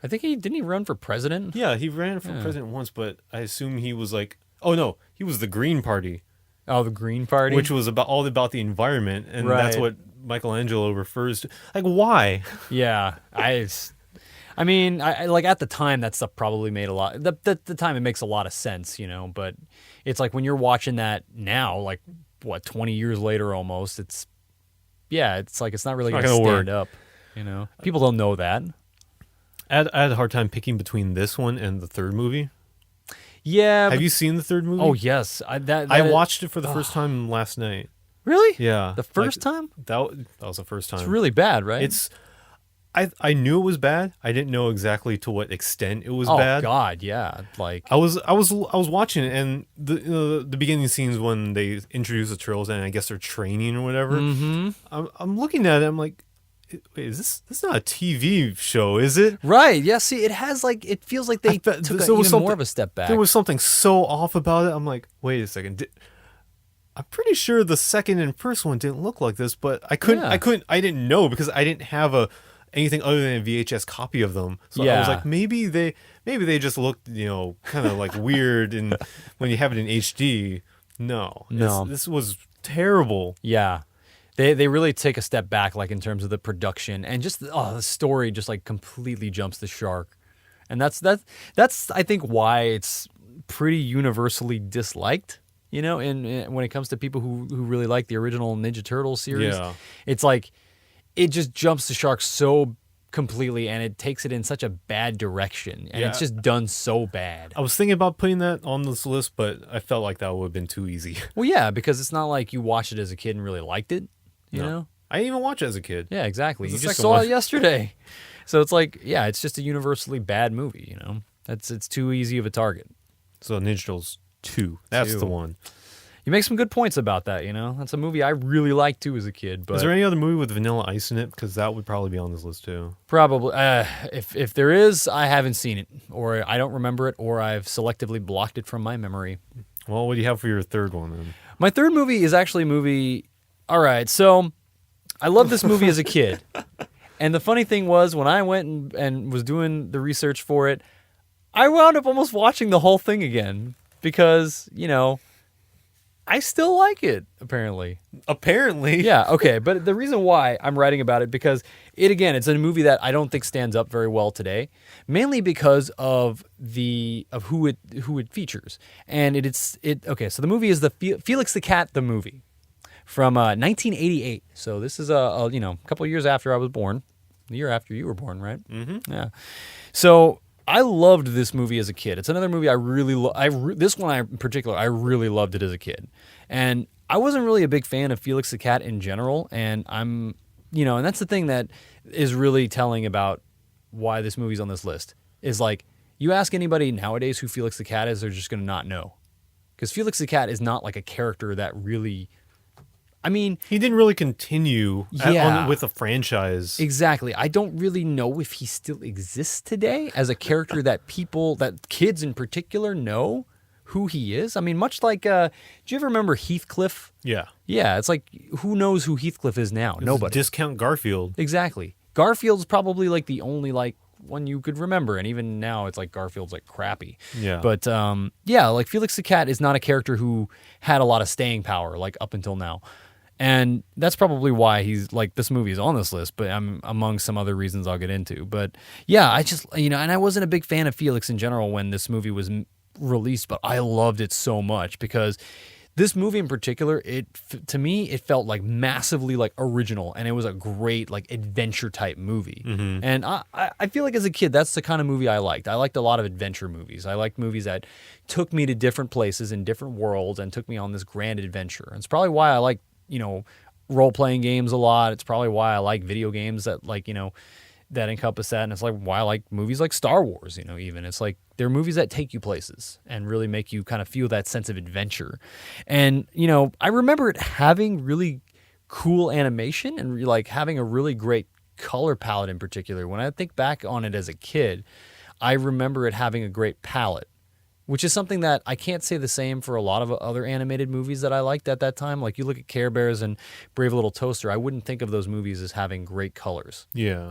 I think didn't he run for president? Yeah, he ran for president once, but I assume he was like, oh no, he was the Green Party, Oh, the Green Party, which was all about the environment, and that's Right. what Michelangelo refers to. Like, why? yeah, I mean, I like at the time that stuff probably made a lot. The time it makes a lot of sense, But it's like when you're watching that now, like 20 years later almost. It's like it's not really It's going not to gonna stand work. up. People don't know that. I had a hard time picking between this one and the third movie. Yeah. Have you seen the third movie? Oh yes, I watched it for the first time last night. Really? Yeah, The first time? that was the first time. It's really bad, right? I knew it was bad. I didn't know exactly to what extent it was oh bad. God, yeah. Like I was watching it, and the beginning scenes when they introduce the turtles and I guess they're training or whatever. mm-hmm. I'm looking at it. I'm like, wait, is this not a TV show? Is it? Right. Yeah. See, it feels like they I fe- took there was even more something- of a step back. There was something so off about it. I'm like, wait a second. I'm pretty sure the second and first one didn't look like this, but I didn't know because I didn't have anything other than a VHS copy of them. So I was Yeah. like, maybe they just looked, kind of like weird, and when you have it in HD, no. This was terrible. Yeah. They really take a step back, like in terms of the production and just the story, just like completely jumps the shark, and that's I think why it's pretty universally disliked. And when it comes to people who really like the original Ninja Turtles series, Yeah. it's like it just jumps the shark so completely, and it takes it in such a bad direction, and it's just done so bad. I was thinking about putting that on this list, but I felt like that would have been too easy. Well, yeah, because it's not like you watched it as a kid and really liked it. You know? I didn't even watch it as a kid. Yeah, exactly. It You was the just second saw one. it yesterday. So it's like, yeah, it's just a universally bad movie, It's too easy of a target. So Ninja Turtles 2. That's 2. the one. You make some good points about that, That's a movie I really liked too as a kid, but Is there any other movie with Vanilla Ice in it? Because that would probably be on this list too. probably if there is, I haven't seen it, or I don't remember it, or I've selectively blocked it from my memory. Well, what do you have for your third one then? My third movie is actually a movie. All right, so I loved this movie as a kid. And the funny thing was, when I went and was doing the research for it, I wound up almost watching the whole thing again because, I still like it, apparently. Apparently. Yeah, okay. But the reason why I'm writing about it, because it's a movie that I don't think stands up very well today, mainly because of who it features. And okay, so the movie is the Felix the Cat, the movie. From 1988. So this is a couple of years after I was born. The year after you were born, right? Mm-hmm. Yeah. So I loved this movie as a kid. It's another movie I really this one in particular, I really loved it as a kid. And I wasn't really a big fan of Felix the Cat in general. And and that's the thing that is really telling about why this movie's on this list. Is like, you ask anybody nowadays who Felix the Cat is, they're just going to not know. Because Felix the Cat is not like a character that really... I mean, he didn't really continue with the franchise. Exactly. I don't really know if he still exists today as a character that kids in particular know who he is. I mean, much like, do you ever remember Heathcliff? Yeah. Yeah, it's like, who knows who Heathcliff is now? Nobody. Discount Garfield. Exactly. Garfield's probably like the only like one you could remember, and even now it's like Garfield's like crappy. Yeah. But yeah, like Felix the Cat is not a character who had a lot of staying power like up until now. And that's probably why he's like, this movie is on this list, but I'm among some other reasons I'll get into. But yeah, I just, and I wasn't a big fan of Felix in general when this movie was released, but I loved it so much because this movie in particular, to me, it felt like massively like original, and it was a great like adventure type movie. Mm-hmm. And I feel like as a kid, that's the kind of movie I liked. I liked a lot of adventure movies. I liked movies that took me to different places in different worlds and took me on this grand adventure. And it's probably why I like, role-playing games a lot. It's probably why I like video games that like, that encompass that. And it's like why I like movies like Star Wars, even. It's like they're movies that take you places and really make you kind of feel that sense of adventure. And, I remember it having really cool animation and like having a really great color palette in particular. When I think back on it as a kid, I remember it having a great palette, which is something that I can't say the same for a lot of other animated movies that I liked at that time. Like you look at Care Bears and Brave Little Toaster, I wouldn't think of those movies as having great colors. Yeah.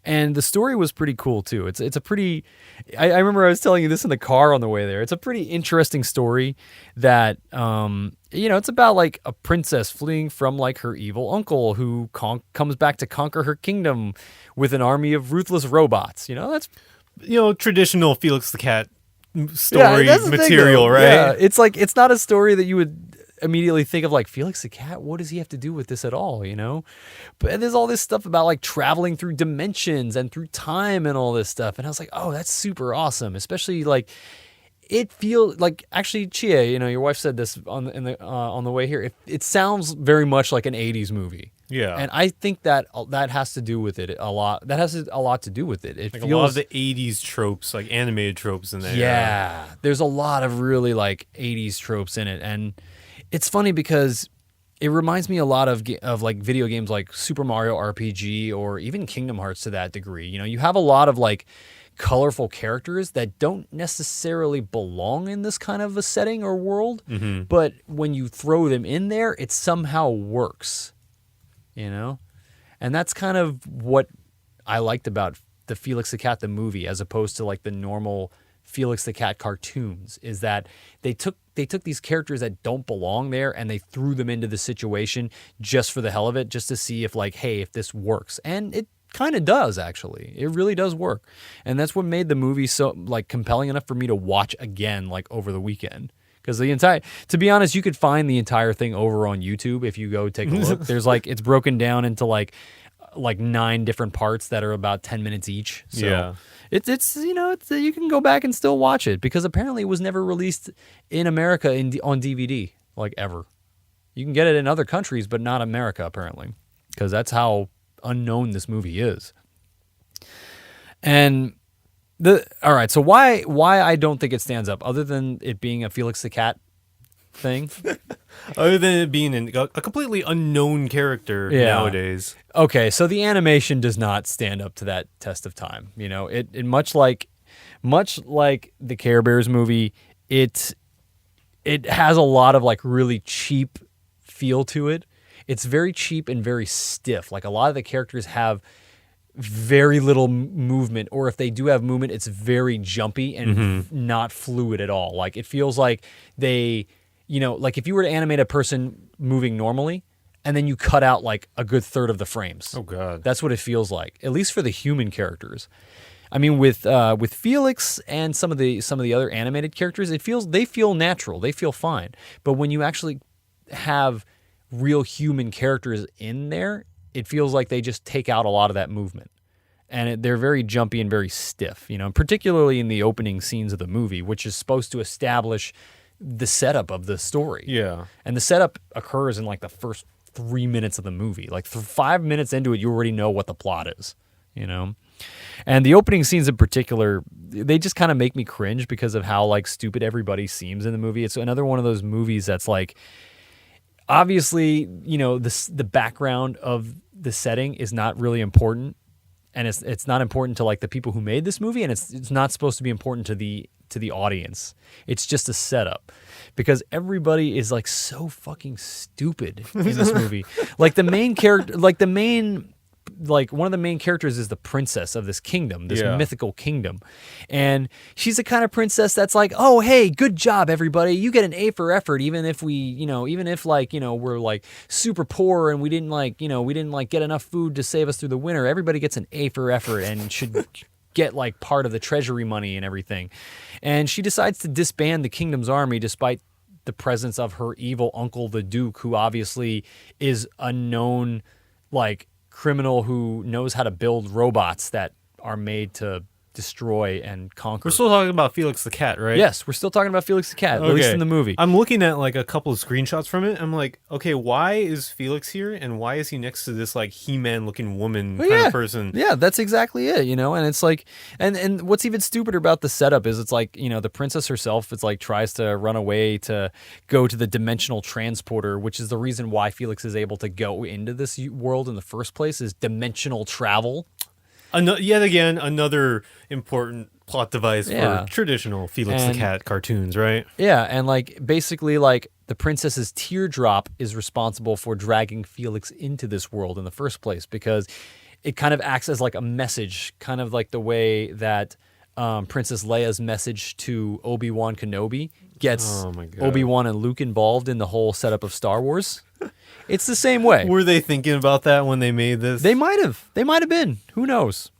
And the story was pretty cool too. It's a pretty, I remember I was telling you this in the car on the way there. It's a pretty interesting story that, it's about like a princess fleeing from like her evil uncle who comes back to conquer her kingdom with an army of ruthless robots. That's, traditional Felix the Cat story material, right? Yeah, it's like it's not a story that you would immediately think of like Felix the Cat. What does he have to do with this at all? But there's all this stuff about like traveling through dimensions and through time and all this stuff. And I was like, oh, that's super awesome. Especially like it feels like actually Chia, your wife said this on the way here. It sounds very much like an 80s movie. Yeah. And I think that has to do with it a lot. That has a lot to do with it. It like feels, a lot of the 80s tropes, like animated tropes in there. Yeah. There's a lot of really like 80s tropes in it. And it's funny because it reminds me a lot of like video games like Super Mario RPG or even Kingdom Hearts to that degree. You have a lot of like colorful characters that don't necessarily belong in this kind of a setting or world. Mm-hmm. But when you throw them in there, it somehow works. And that's kind of what I liked about the Felix the Cat the movie as opposed to like the normal Felix the Cat cartoons, is that they took these characters that don't belong there and they threw them into the situation just for the hell of it, just to see if like, hey, if this works. And it kind of does, actually. It really does work. And that's what made the movie so like compelling enough for me to watch again like over the weekend. Because to be honest, you could find the entire thing over on YouTube if you go take a look. There's like, it's broken down into like 9 different parts that are about 10 minutes each. So yeah. It's you can go back and still watch it because apparently it was never released in America on DVD like ever. You can get it in other countries, but not America apparently, because that's how unknown this movie is. And all right, so why I don't think it stands up, other than it being a Felix the Cat thing, other than it being a completely unknown character nowadays. Okay, so the animation does not stand up to that test of time. It much like the Care Bears movie, it has a lot of like really cheap feel to it. It's very cheap and very stiff. Like a lot of the characters have very little movement, or if they do have movement, it's very jumpy and not fluid at all. Like it feels like they, like if you were to animate a person moving normally and then you cut out like a good third of the frames. Oh God. That's what it feels like, at least for the human characters. I mean, with Felix and some of the other animated characters, they feel natural. They feel fine. But when you actually have real human characters in there, it feels like they just take out a lot of that movement. And they're very jumpy and very stiff, particularly in the opening scenes of the movie, which is supposed to establish the setup of the story. Yeah. And the setup occurs in like the first 3 minutes of the movie. Like 5 minutes into it, you already know what the plot is, And the opening scenes in particular, they just kind of make me cringe because of how like stupid everybody seems in the movie. It's another one of those movies that's like, obviously, the background of the setting is not really important, and it's not important to like the people who made this movie, and it's not supposed to be important to the audience. It's just a setup because everybody is like so fucking stupid in this movie. Like the main character, one of the main characters is the princess of this kingdom, this mythical kingdom. And she's the kind of princess that's like, oh, hey, good job, everybody. You get an A for effort, even if we're like super poor and we didn't get enough food to save us through the winter. Everybody gets an A for effort and should get like part of the treasury money and everything. And she decides to disband the kingdom's army despite the presence of her evil uncle, the Duke, who obviously is a known like criminal who knows how to build robots that are made to destroy and conquer. We're still talking about Felix the Cat, right? Yes, we're still talking about Felix the Cat, at least in the movie. I'm looking at like a couple of screenshots from it. I'm like, okay, why is Felix here, and why is he next to this like He-Man looking woman kind of person? Yeah, that's exactly it, and it's like, and what's even stupider about the setup is it's like, the princess herself, it's like tries to run away to go to the dimensional transporter, which is the reason why Felix is able to go into this world in the first place, is dimensional travel. Yet again, another important plot device for traditional Felix the Cat cartoons, right? Yeah, and like basically like the princess's teardrop is responsible for dragging Felix into this world in the first place because it kind of acts as like a message, kind of like the way that Princess Leia's message to Obi-Wan Kenobi gets Obi-Wan and Luke involved in the whole setup of Star Wars. It's the same way. Were they thinking about that when they made this? They might have. They might have been. Who knows?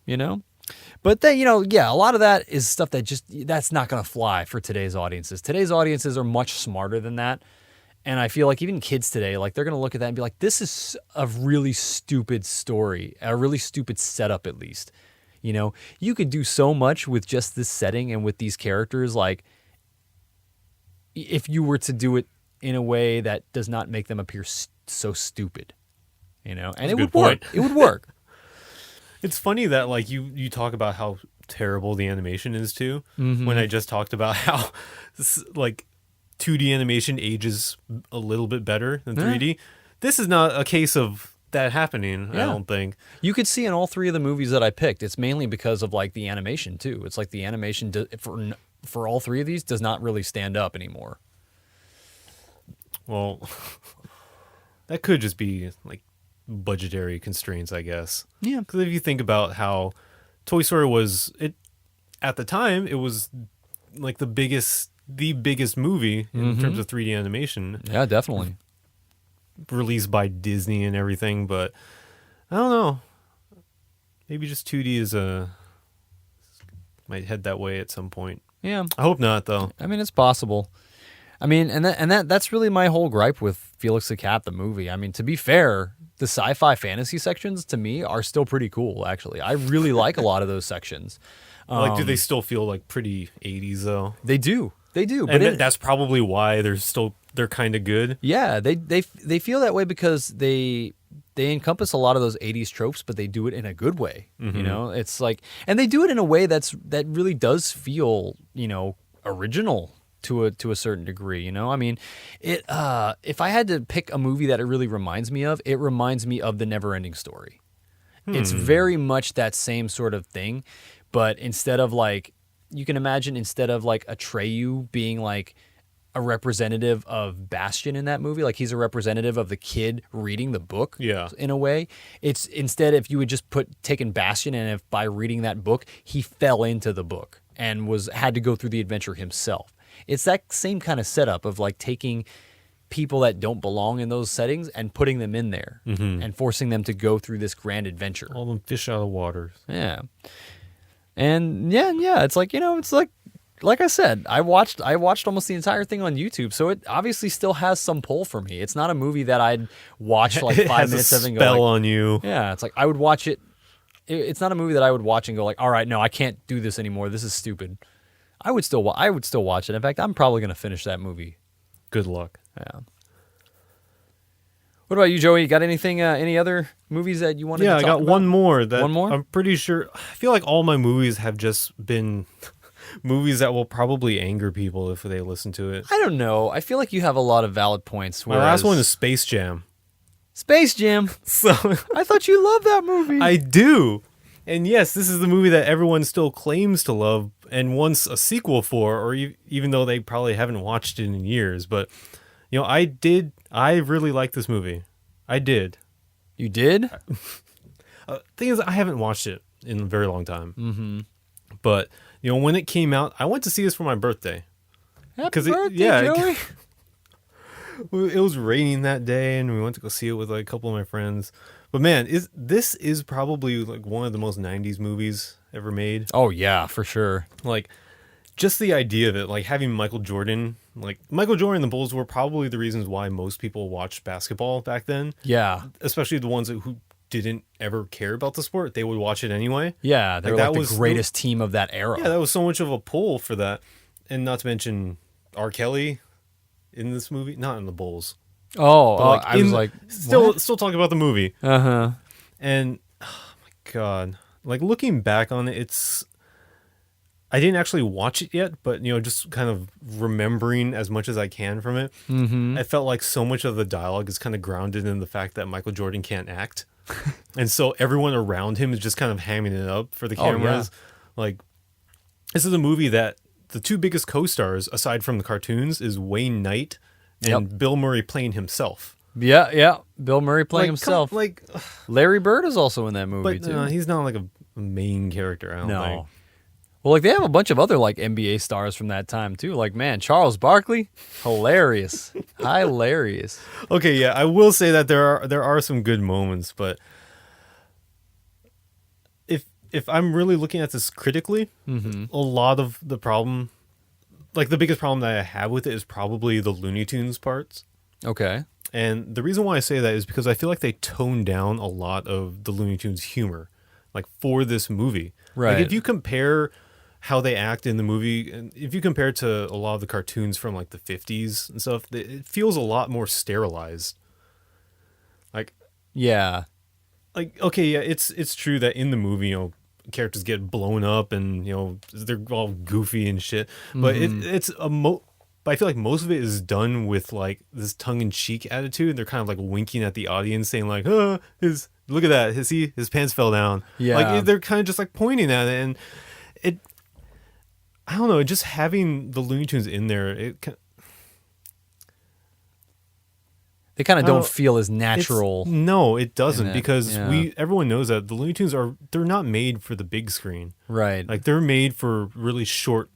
But then, a lot of that is stuff that's not going to fly for today's audiences. Today's audiences are much smarter than that. And I feel like even kids today, like they're going to look at that and be like, this is a really stupid story, a really stupid setup at least. You could do so much with just this setting and with these characters. Like if you were to do it in a way that does not make them appear so stupid, and it would work. It would work. It's funny that like you talk about how terrible the animation is too. Mm-hmm. When I just talked about how like 2D animation ages a little bit better than 3D. This is not a case of that happening. I don't think you could see in all three of the movies that I picked. It's mainly because of like the animation too. It's like the animation for all three of these does not really stand up anymore. Well, that could just be like budgetary constraints, I guess. Yeah. Because if you think about how Toy Story was, at the time, it was like the biggest movie in terms of 3D animation. Yeah, definitely. Released by Disney and everything, but I don't know. Maybe just 2D might head that way at some point. Yeah. I hope not, though. I mean, it's possible. I mean, that's really my whole gripe with Felix the Cat, the movie. I mean, to be fair, the sci-fi fantasy sections to me are still pretty cool, actually. I really like a lot of those sections. Do they still feel like pretty 80s, though? They do. But and that's probably why they're kind of good. Yeah, they feel that way because they encompass a lot of those 80s tropes, but they do it in a good way. Mm-hmm. It's like, and they do it in a way that really does feel, original to a certain degree. I mean, if I had to pick a movie that it really reminds me of, it reminds me of The Never-Ending Story. It's very much that same sort of thing, but instead of like, you can imagine instead of like Atreyu being like a representative of Bastian in that movie, like he's a representative of the kid reading the book. Yeah. In a way, it's instead if you had just taken Bastian and if by reading that book he fell into the book and had to go through the adventure himself. It's that same kind of setup of like taking people that don't belong in those settings and putting them in there and forcing them to go through this grand adventure. All them fish out of water. Yeah. And yeah, it's like, it's like I said, I watched almost the entire thing on YouTube, so it obviously still has some pull for me. It's not a movie that I'd watch like 5 minutes of and go spell on you. Yeah, it's like I would watch it. It's not a movie that I would watch and go like, all right, no, I can't do this anymore. This is stupid. I would still watch it. In fact, I'm probably going to finish that movie. Good luck. Yeah. What about you, Joey? You got anything? Any other movies that you wanted to talk about? Yeah, I got one more. One more? I'm pretty sure. I feel like all my movies have just been movies that will probably anger people if they listen to it. I don't know. I feel like you have a lot of valid points. My last one is Space Jam. Space Jam. So I thought you loved that movie. I do. And yes, this is the movie that everyone still claims to love and wants a sequel for, or even though they probably haven't watched it in years. But, I really like this movie. I did. You did? Thing is, I haven't watched it in a very long time. Mm-hmm. But, when it came out, I went to see this for my birthday. Happy birthday, Joey. It was raining that day, and we went to go see it with like a couple of my friends. But man, this is probably like one of the most 90s movies ever made. Oh yeah, for sure. Like, just the idea of it, like having Michael Jordan and the Bulls were probably the reasons why most people watched basketball back then. Yeah. Especially the ones who didn't ever care about the sport. They would watch it anyway. Yeah, they were like the greatest team of that era. Yeah, that was so much of a pull for that. And not to mention R. Kelly in this movie. Not in the Bulls. Oh, I was like... Still talking about the movie. Uh-huh. And, oh my God. Like, looking back on it, I didn't actually watch it yet, but, just kind of remembering as much as I can from it. Mm-hmm. I felt like so much of the dialogue is kind of grounded in the fact that Michael Jordan can't act. And so everyone around him is just kind of hamming it up for the cameras. Yeah. Like, this is a movie that the two biggest co-stars, aside from the cartoons, is Wayne Knight and Bill Murray playing himself. Yeah. Bill Murray playing himself. Like, Larry Bird is also in that movie, too. But he's not like a main character, I don't think. Well, like, they have a bunch of other, like, NBA stars from that time, too. Like, man, Charles Barkley, hilarious. Hilarious. Okay, yeah, I will say that there are some good moments, but if I'm really looking at this critically, a lot of the problem, like, the biggest problem that I have with it is probably the Looney Tunes parts. Okay. And the reason why I say that is because I feel like they toned down a lot of the Looney Tunes humor, like, for this movie. Right. Like, if you compare how they act in the movie, and if you compare it to a lot of the cartoons from like the 50s and stuff, it feels a lot more sterilized. Like, yeah, like, okay, yeah, it's true that in the movie, characters get blown up and they're all goofy and shit, but but I feel like most of it is done with like this tongue-in-cheek attitude. They're kind of like winking at the audience, saying like, look at that, his pants fell down. Yeah, like they're kind of just like pointing at it, and I don't know, just having the Looney Tunes in there, they kind of don't feel as natural. No, it doesn't, because everyone knows that the Looney Tunes they're not made for the big screen. Right. Like, they're made for really short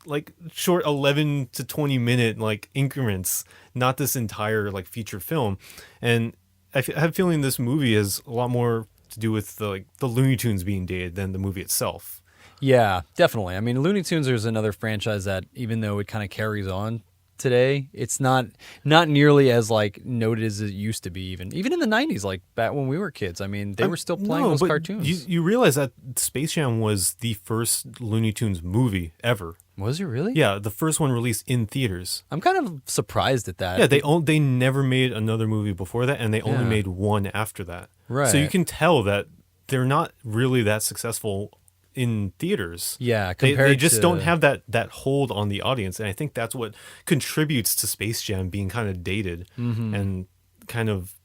11 to 20 minute like increments, not this entire like feature film. And I have a feeling this movie has a lot more to do with the Looney Tunes being dated than the movie itself. Yeah, definitely. I mean, Looney Tunes is another franchise that, even though it kind of carries on today, it's not nearly as like noted as it used to be. Even in the 90s, like back when we were kids. I mean, they were still playing those cartoons. You realize that Space Jam was the first Looney Tunes movie ever. Was it really? Yeah, the first one released in theaters. I'm kind of surprised at that. Yeah, they never made another movie before that, and they only made one after that. Right. So you can tell that they're not really that successful in theaters. Yeah, they just don't have that hold on the audience, and I think that's what contributes to Space Jam being kind of dated and kind of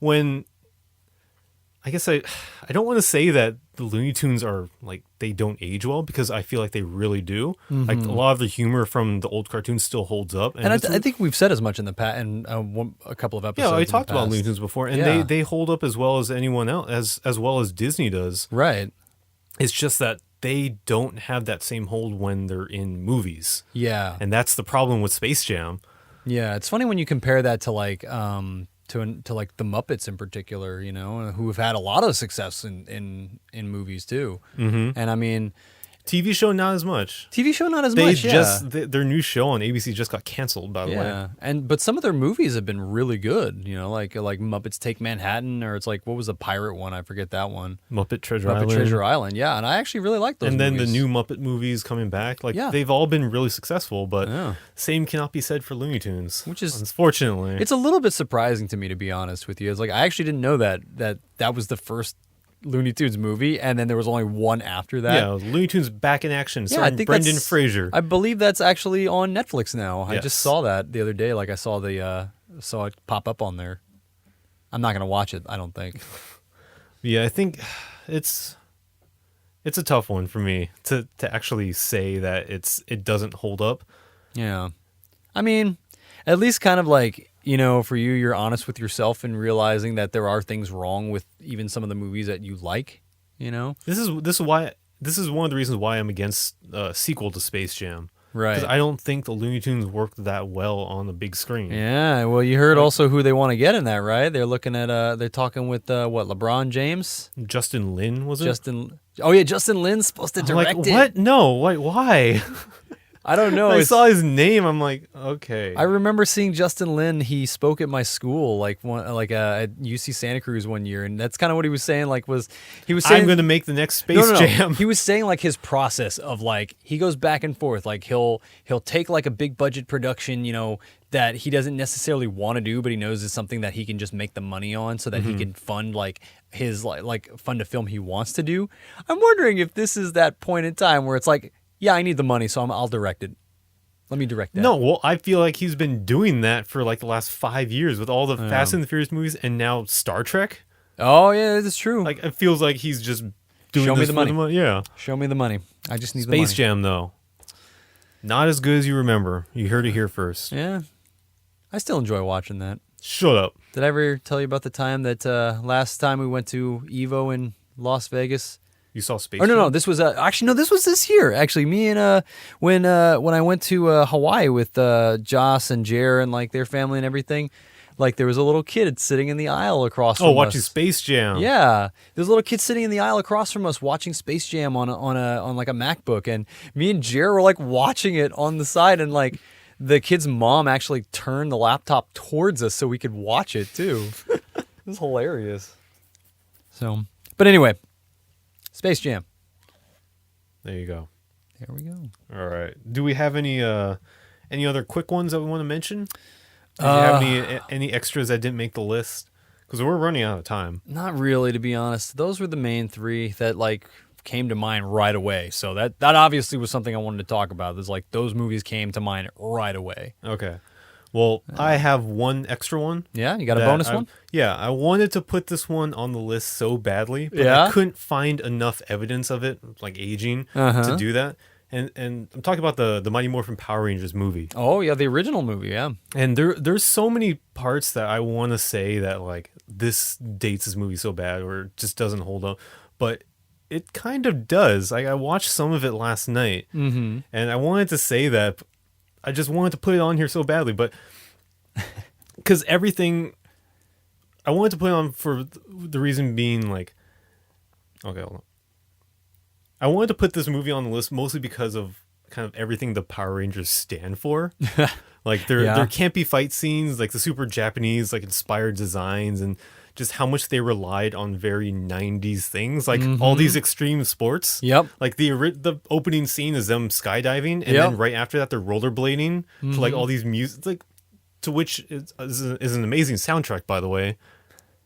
when I guess I don't want to say that the Looney Tunes are like they don't age well, because I feel like they really do. Like, a lot of the humor from the old cartoons still holds up, and I think we've said as much in the past in a couple of episodes. Yeah, I talked about Looney Tunes before, and they hold up as well as anyone else, as well as Disney does. Right. It's just that they don't have that same hold when they're in movies. Yeah. And that's the problem with Space Jam. Yeah, it's funny when you compare that to like to like the Muppets in particular, who have had a lot of success in movies too. Mm-hmm. And I mean, TV show not as much. Their new show on ABC just got canceled, by the way. Yeah, but some of their movies have been really good. Like Muppets Take Manhattan, or it's like, what was the pirate one? I forget that one. Muppet Treasure Island. Yeah, and I actually really like those. And movies. then the new Muppet movies coming back. They've all been really successful, but same cannot be said for Looney Tunes, which is unfortunately. It's a little bit surprising to me, to be honest with you. It's like, I actually didn't know that was the first Looney Tunes movie, and then there was only one after that. Yeah, Looney Tunes back in action, I starring think Brendan that's- Fraser. I believe that's actually on Netflix now. I Yes. just saw that the other day. Like I saw saw it pop up on there. I'm not gonna watch it. I don't think. Yeah, I think it's a tough one for me to actually say that it doesn't hold up. Yeah, I mean, at least kind of like, for you, you're honest with yourself and realizing that there are things wrong with even some of the movies that you like. This is one of the reasons why I'm against sequel to Space Jam. Right. Because I don't think the Looney Tunes worked that well on the big screen. Yeah, well, you heard also who they want to get in that, right? They're looking at, they're talking with, LeBron James? Justin Lin, was it? Justin Lin's supposed to I'm direct like, it. what? No, why? I don't know. I saw his name. I'm like, okay. I remember seeing Justin Lin. He spoke at my school, at UC Santa Cruz one year, and that's kind of what he was saying. He was saying, I'm going to make the next Space No. Jam. He was saying his process of he goes back and forth. He'll take a big budget production, that he doesn't necessarily want to do, but he knows is something that he can just make the money on, so that he can fund his fund a film he wants to do. I'm wondering if this is that point in time where it's yeah, I need the money, so I'll direct it. Let me direct that. No, well, I feel like he's been doing that for the last 5 years with all the Fast and the Furious movies and now Star Trek. Oh, yeah, that's true. It feels like he's just doing Show me this the for money. Yeah. Show me the money. I just need the money. Space Jam, though. Not as good as you remember. You heard it here first. Yeah. I still enjoy watching that. Shut up. Did I ever tell you about the time that last time we went to Evo in Las Vegas? You saw Space Or Jam? no, this was this was this year. Actually, me and when I went to Hawaii with Joss and Jer and their family and everything, there was a little kid sitting in the aisle across from us. Oh, watching Space Jam. Yeah, there's a little kid sitting in the aisle across from us watching Space Jam on a MacBook, and me and Jer were watching it on the side, and the kid's mom actually turned the laptop towards us so we could watch it too. It was hilarious. So, but anyway. Space Jam. There you go. There we go. All right. Do we have any other quick ones that we want to mention? Do you have any extras that didn't make the list? Because we're running out of time. Not really, to be honest. Those were the main three that came to mind right away. So that obviously was something I wanted to talk about. There's those movies came to mind right away. Okay. Well, I have one extra one. Yeah, you got a bonus one? Yeah, I wanted to put this one on the list so badly, but Yeah? I couldn't find enough evidence of it, aging, to do that. And I'm talking about the Mighty Morphin Power Rangers movie. Oh, yeah, the original movie, yeah. And there's so many parts that I want to say that this dates this movie so bad or it just doesn't hold up, but it kind of does. I watched some of it last night, and I wanted to say that. I just wanted to put it on here so badly, but because everything, I wanted to put it on for the reason being okay, hold on. I wanted to put this movie on the list mostly because of kind of everything the Power Rangers stand for. There can't be fight scenes, the super Japanese, inspired designs, and just how much they relied on very 90s things, all these extreme sports. Yep. The opening scene is them skydiving, and then right after that they're rollerblading to all these music, to which is an amazing soundtrack, by the way.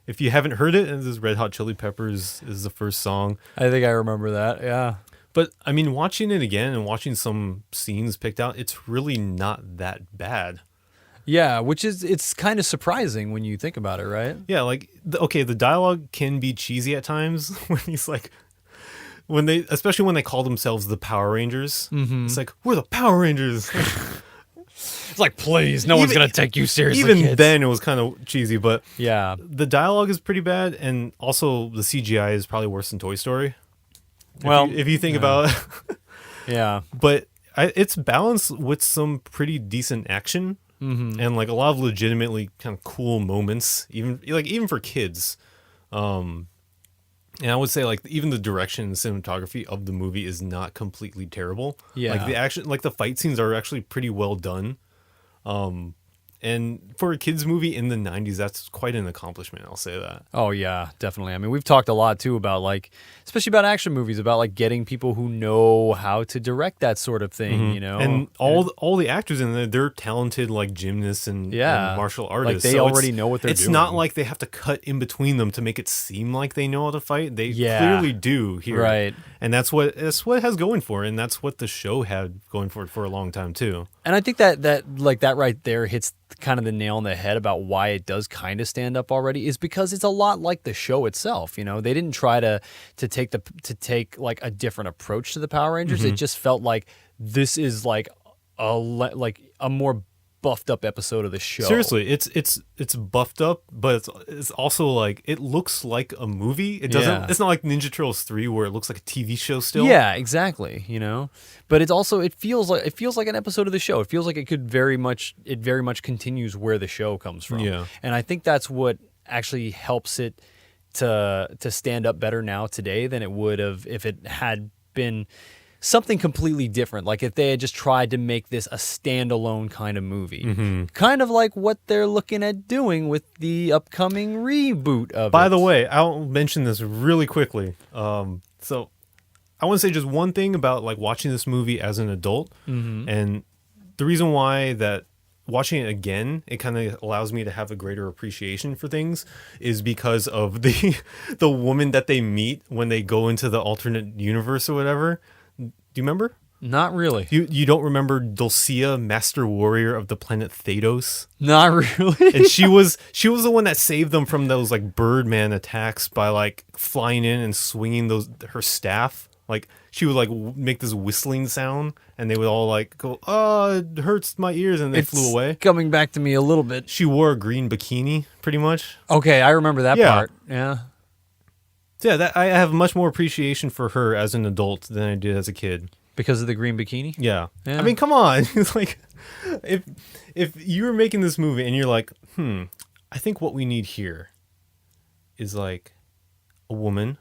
If you haven't heard it, this is Red Hot Chili Peppers is the first song. I think I remember that, yeah. But I mean, watching it again and watching some scenes picked out, it's really not that bad. Yeah, it's kind of surprising when you think about it, right? Yeah, the dialogue can be cheesy at times when he's especially when they call themselves the Power Rangers. It's we're the Power Rangers. It's please, no one's going to take you seriously, Even kids. then, it was kind of cheesy, but yeah, the dialogue is pretty bad, and also the CGI is probably worse than Toy Story. Well, if you think about it. Yeah. But it's balanced with some pretty decent action. And a lot of legitimately kind of cool moments, even for kids. And I would say even the direction and cinematography of the movie is not completely terrible. Yeah. The action, the fight scenes are actually pretty well done. And for a kids movie in the 90s, that's quite an accomplishment. I'll say that. Oh yeah, definitely. I mean, we've talked a lot too about like, especially about action movies, about like getting people who know how to direct that sort of thing, you know. And all the actors in there, they're talented like gymnasts and martial artists. Like they already know what they're doing. It's not like they have to cut in between them to make it seem like they know how to fight. They clearly do here. Right. And that's what it has going for it, and that's what the show had going for it for a long time too. And I think that right there hits kind of the nail on the head about why it does kind of stand up already, is because it's a lot like the show itself. You know, they didn't try to take like a different approach to the Power Rangers. It just felt like this is like a more buffed up episode of the show. Seriously, it's buffed up, but it's also like it looks like a movie. It doesn't. It's not like Ninja Turtles 3 where it looks like a TV show still. Yeah, exactly. You know, but it's also it feels like an episode of the show. It feels like it very much continues where the show comes from. Yeah, and I think that's what actually helps it to stand up better now today than it would have if it had been something completely different. Like if they had just tried to make this a standalone kind of movie. Kind of like what they're looking at doing with the upcoming reboot of By the way, I'll mention this really quickly. So I want to say just one thing about like watching this movie as an adult. And the reason why that watching it again, it kind of allows me to have a greater appreciation for things is because of the woman that they meet when they go into the alternate universe or whatever. Do you remember? Not really. You don't remember Dulcia, Master Warrior of the planet Thanos? Not really. And she was the one that saved them from those like Birdman attacks by like flying in and swinging her staff. Like she would like make this whistling sound, and they would all like go, "Oh, it hurts my ears," and they flew away. Coming back to me a little bit. She wore a green bikini, pretty much. Okay, I remember that part. Yeah. Yeah, that I have much more appreciation for her as an adult than I did as a kid. Because of the green bikini? Yeah. Yeah. I mean, come on. It's like if you were making this movie and you're like, I think what we need here is like a woman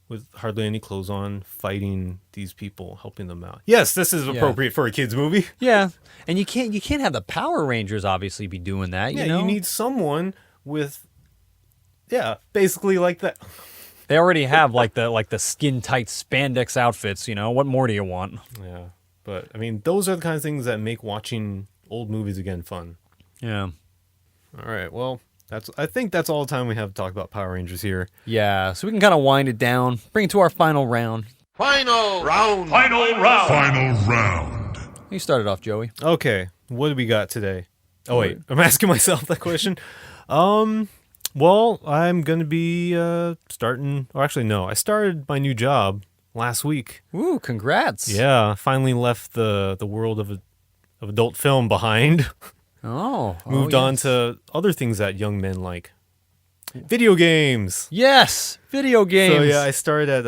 with hardly any clothes on fighting these people, helping them out. Yes, this is appropriate for a kids movie. Yeah. And you can't have the Power Rangers obviously be doing that, you know? You need someone with basically like that. They already have like the skin tight spandex outfits, you know. What more do you want? Yeah. But I mean, those are the kind of things that make watching old movies again fun. Yeah. All right. Well, I think that's all the time we have to talk about Power Rangers here. Yeah, so we can kind of wind it down, bring it to our final round. Final round. You started off, Joey. Okay. What do we got today? Oh wait, I'm asking myself that question. Well, I'm going to be starting... Or actually, no. I started my new job last week. Ooh, congrats. Yeah, finally left the world of adult film behind. Moved on to other things that young men like. Video games. Yes, video games. So, yeah, I started at...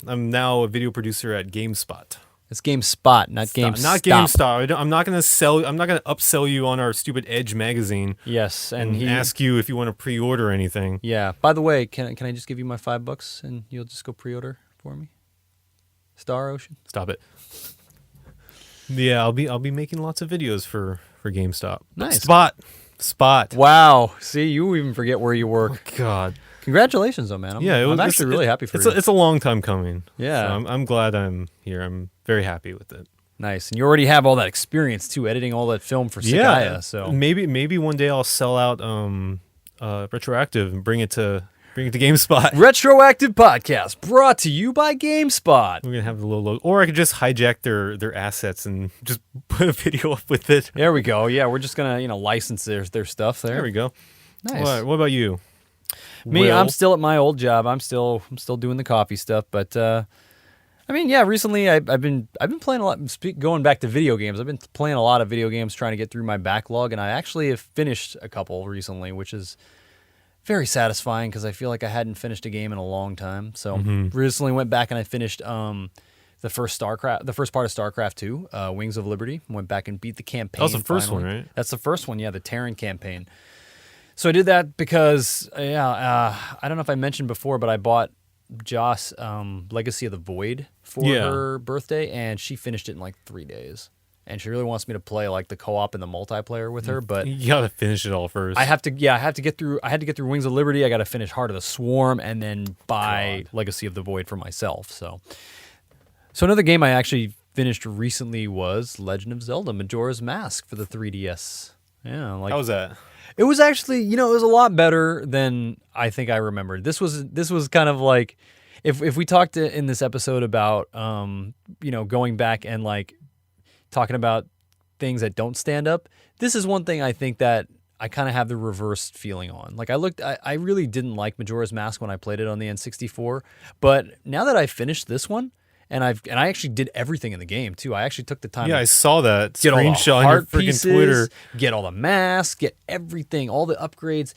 I'm now a video producer at GameSpot. It's GameSpot, not GameStop. Not GameStop. I'm not going to upsell you on our stupid Edge magazine. Yes, and ask you if you want to pre-order anything. Yeah. By the way, can I just give you my $5 and you'll just go pre-order for me? Star Ocean. Stop it. Yeah, I'll be making lots of videos for GameStop. Nice. Spot. Wow. See, you even forget where you work. Oh, God. Congratulations, though, man. I'm actually really happy for you. It's a long time coming. Yeah. So I'm glad I'm here. I'm very happy with it. Nice. And you already have all that experience, too, editing all that film for Sakaya. So maybe one day I'll sell out RetroActive and bring it to GameSpot. RetroActive Podcast, brought to you by GameSpot. We're going to have the little logo. Or I could just hijack their assets and just put a video up with it. There we go. Yeah, we're just going to license their stuff there. There we go. Nice. What about you? Me, Will? I'm still at my old job. I'm still doing the coffee stuff, but I mean, yeah. Recently, I've been playing a lot. Going back to video games, I've been playing a lot of video games, trying to get through my backlog, and I actually have finished a couple recently, which is very satisfying because I feel like I hadn't finished a game in a long time. So recently went back and I finished the first part of StarCraft 2, Wings of Liberty. Went back and beat the campaign. That was the first one, right? That's the first one, yeah, the Terran campaign. So I did that because, I don't know if I mentioned before, but I bought Joss Legacy of the Void for her birthday, and she finished it in like 3 days. and she really wants me to play like the co-op and the multiplayer with her. But you gotta finish it all first. I had to get through Wings of Liberty. I got to finish Heart of the Swarm, and then buy Legacy of the Void for myself. So another game I actually finished recently was Legend of Zelda: Majora's Mask for the 3DS. Yeah, like how was that? It was actually, it was a lot better than I think I remembered. This was kind of like, if we talked in this episode about, going back and like talking about things that don't stand up, this is one thing I think that I kind of have the reverse feeling on. Like I really didn't like Majora's Mask when I played it on the N64, but now that I finished this one, and I actually did everything in the game too. I actually took the time. Yeah, I saw that get screenshot all the on your heart freaking pieces, Twitter. get all the masks, get everything, all the upgrades.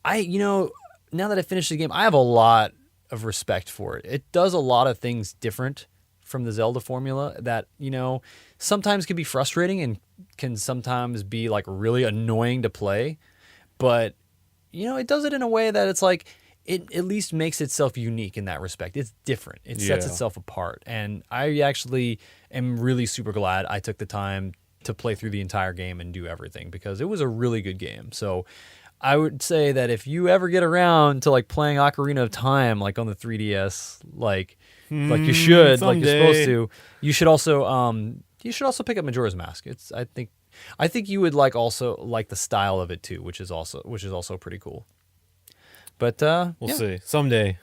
Now that I finished the game, I have a lot of respect for it. It does a lot of things different from the Zelda formula that, sometimes can be frustrating and can sometimes be like really annoying to play. But, it does it in a way that it's like, it at least makes itself unique in that respect. It's different. It sets itself apart. And I actually am really super glad I took the time to play through the entire game and do everything, because it was a really good game. So I would say that if you ever get around to like playing Ocarina of Time, like on the 3DS, like you should, someday. like you're supposed to, you should also pick up Majora's Mask. I think you would also like the style of it too, which is also pretty cool. But we'll see someday.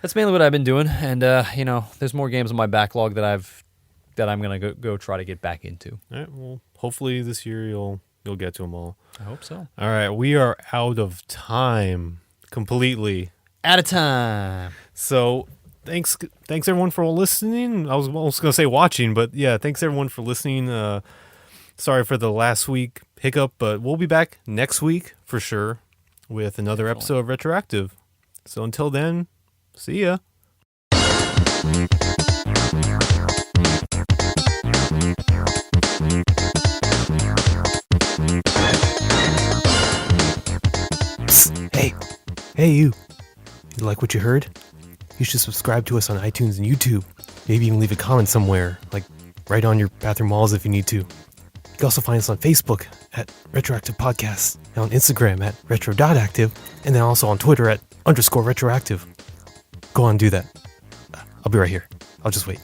That's mainly what I've been doing, and there's more games on my backlog that I'm gonna go try to get back into. All right. Well, hopefully this year you'll get to them all. I hope so. All right. We are out of time completely. Out of time. So thanks everyone for listening. I was almost gonna say watching, but yeah, thanks everyone for listening. Sorry for the last week hiccup, but we'll be back next week for sure with another episode of RetroActive. So until then, see ya. Psst, hey you. You like what you heard? You should subscribe to us on iTunes and YouTube. Maybe even leave a comment somewhere, like right on your bathroom walls if you need to. You can also find us on Facebook at RetroActive Podcast, and on Instagram at retro.active, and then also on Twitter at _retroactive. Go on and do that. I'll be right here. I'll just wait.